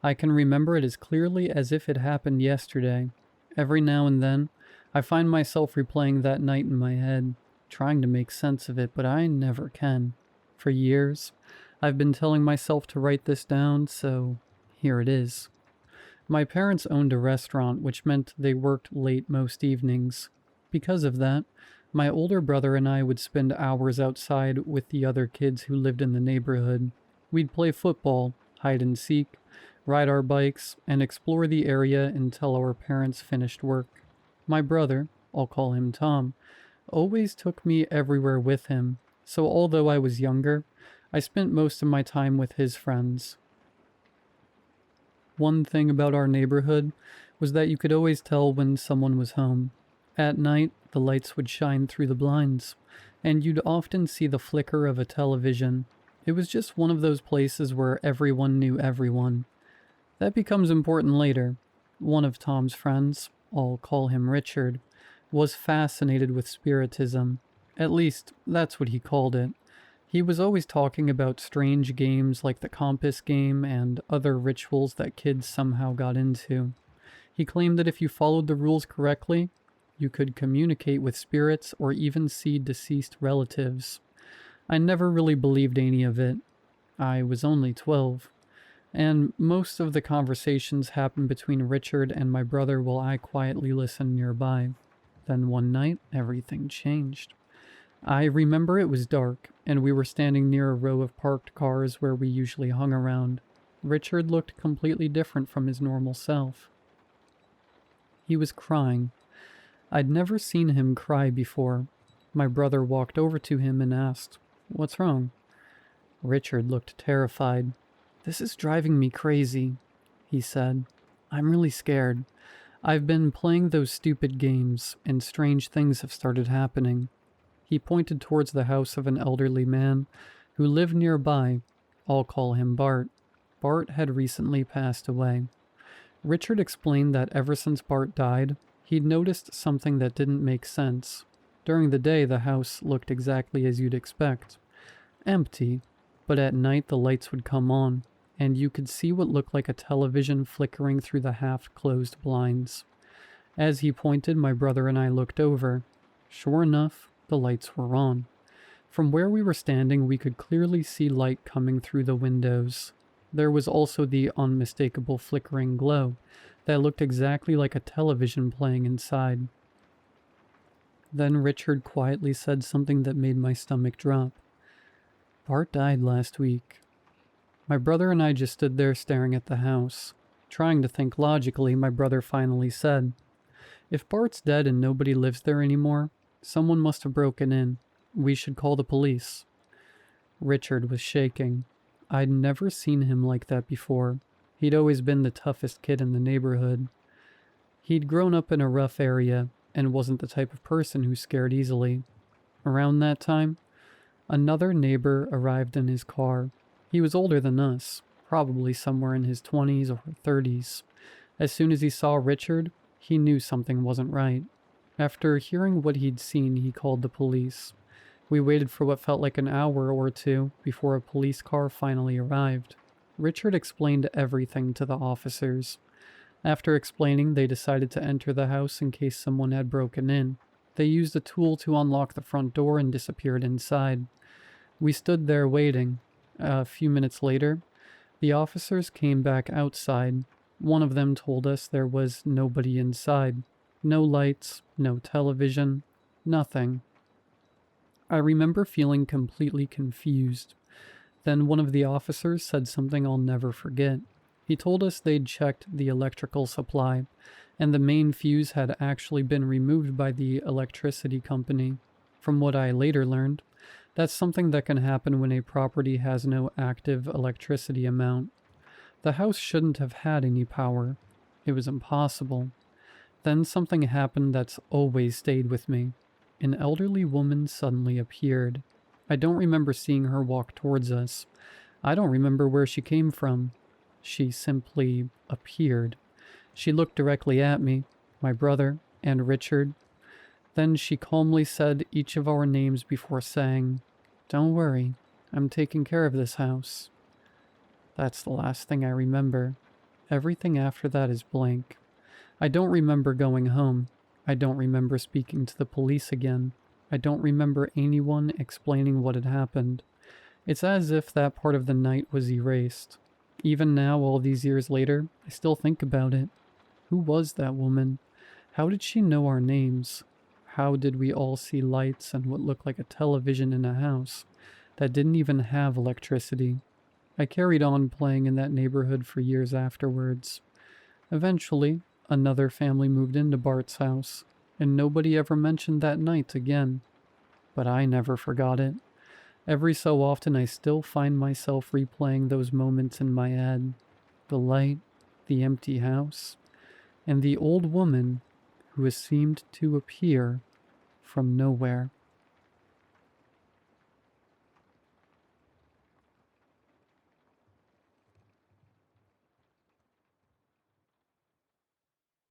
I can remember it as clearly as if it happened yesterday. Every now and then, I find myself replaying that night in my head, trying to make sense of it, but I never can. For years, I've been telling myself to write this down, so here it is. My parents owned a restaurant, which meant they worked late most evenings. Because of that, my older brother and I would spend hours outside with the other kids who lived in the neighborhood. We'd play football, hide and seek, ride our bikes, and explore the area until our parents finished work. My brother, I'll call him Tom, always took me everywhere with him, so although I was younger, I spent most of my time with his friends. One thing about our neighborhood was that you could always tell when someone was home. At night, the lights would shine through the blinds, and you'd often see the flicker of a television. It was just one of those places where everyone knew everyone. That becomes important later. One of Tom's friends, I'll call him Richard, was fascinated with spiritism. At least, that's what he called it. He was always talking about strange games like the compass game and other rituals that kids somehow got into. He claimed that if you followed the rules correctly, you could communicate with spirits or even see deceased relatives. I never really believed any of it. I was only 12. And most of the conversations happened between Richard and my brother while I quietly listened nearby. Then one night, everything changed. I remember it was dark, and we were standing near a row of parked cars where we usually hung around. Richard looked completely different from his normal self. He was crying. I'd never seen him cry before. My brother walked over to him and asked, "What's wrong?" Richard looked terrified. "This is driving me crazy," he said. "I'm really scared. I've been playing those stupid games, and strange things have started happening." He pointed towards the house of an elderly man who lived nearby. I'll call him Bart. Bart had recently passed away. Richard explained that ever since Bart died, he'd noticed something that didn't make sense. During the day, the house looked exactly as you'd expect. Empty, but at night the lights would come on, and you could see what looked like a television flickering through the half-closed blinds. As he pointed, my brother and I looked over. Sure enough, the lights were on. From where we were standing, we could clearly see light coming through the windows. There was also the unmistakable flickering glow that looked exactly like a television playing inside. Then Richard quietly said something that made my stomach drop. "Bart died last week." My brother and I just stood there staring at the house. Trying to think logically, my brother finally said, "If Bart's dead and nobody lives there anymore, someone must have broken in. We should call the police." Richard was shaking. I'd never seen him like that before. He'd always been the toughest kid in the neighborhood. He'd grown up in a rough area and wasn't the type of person who scared easily. Around that time, another neighbor arrived in his car. He was older than us, probably somewhere in his 20s or 30s. As soon as he saw Richard, he knew something wasn't right. After hearing what he'd seen, he called the police. We waited for what felt like an hour or two before a police car finally arrived. Richard explained everything to the officers. After explaining, they decided to enter the house in case someone had broken in. They used a tool to unlock the front door and disappeared inside. We stood there waiting. A few minutes later, the officers came back outside. One of them told us there was nobody inside. No lights, no television, nothing. I remember feeling completely confused. Then one of the officers said something I'll never forget. He told us they'd checked the electrical supply, and the main fuse had actually been removed by the electricity company. From what I later learned, that's something that can happen when a property has no active electricity amount. The house shouldn't have had any power. It was impossible. Then something happened that's always stayed with me. An elderly woman suddenly appeared. I don't remember seeing her walk towards us. I don't remember where she came from. She simply appeared. She looked directly at me, my brother, and Richard. Then she calmly said each of our names before saying, "Don't worry, I'm taking care of this house." That's the last thing I remember. Everything after that is blank. I don't remember going home. I don't remember speaking to the police again. I don't remember anyone explaining what had happened. It's as if that part of the night was erased. Even now, all these years later, I still think about it. Who was that woman? How did she know our names? How did we all see lights and what looked like a television in a house that didn't even have electricity? I carried on playing in that neighborhood for years afterwards. Eventually, another family moved into Bart's house, and nobody ever mentioned that night again. But I never forgot it. Every so often I still find myself replaying those moments in my head. The light, the empty house, and the old woman who has seemed to appear from nowhere.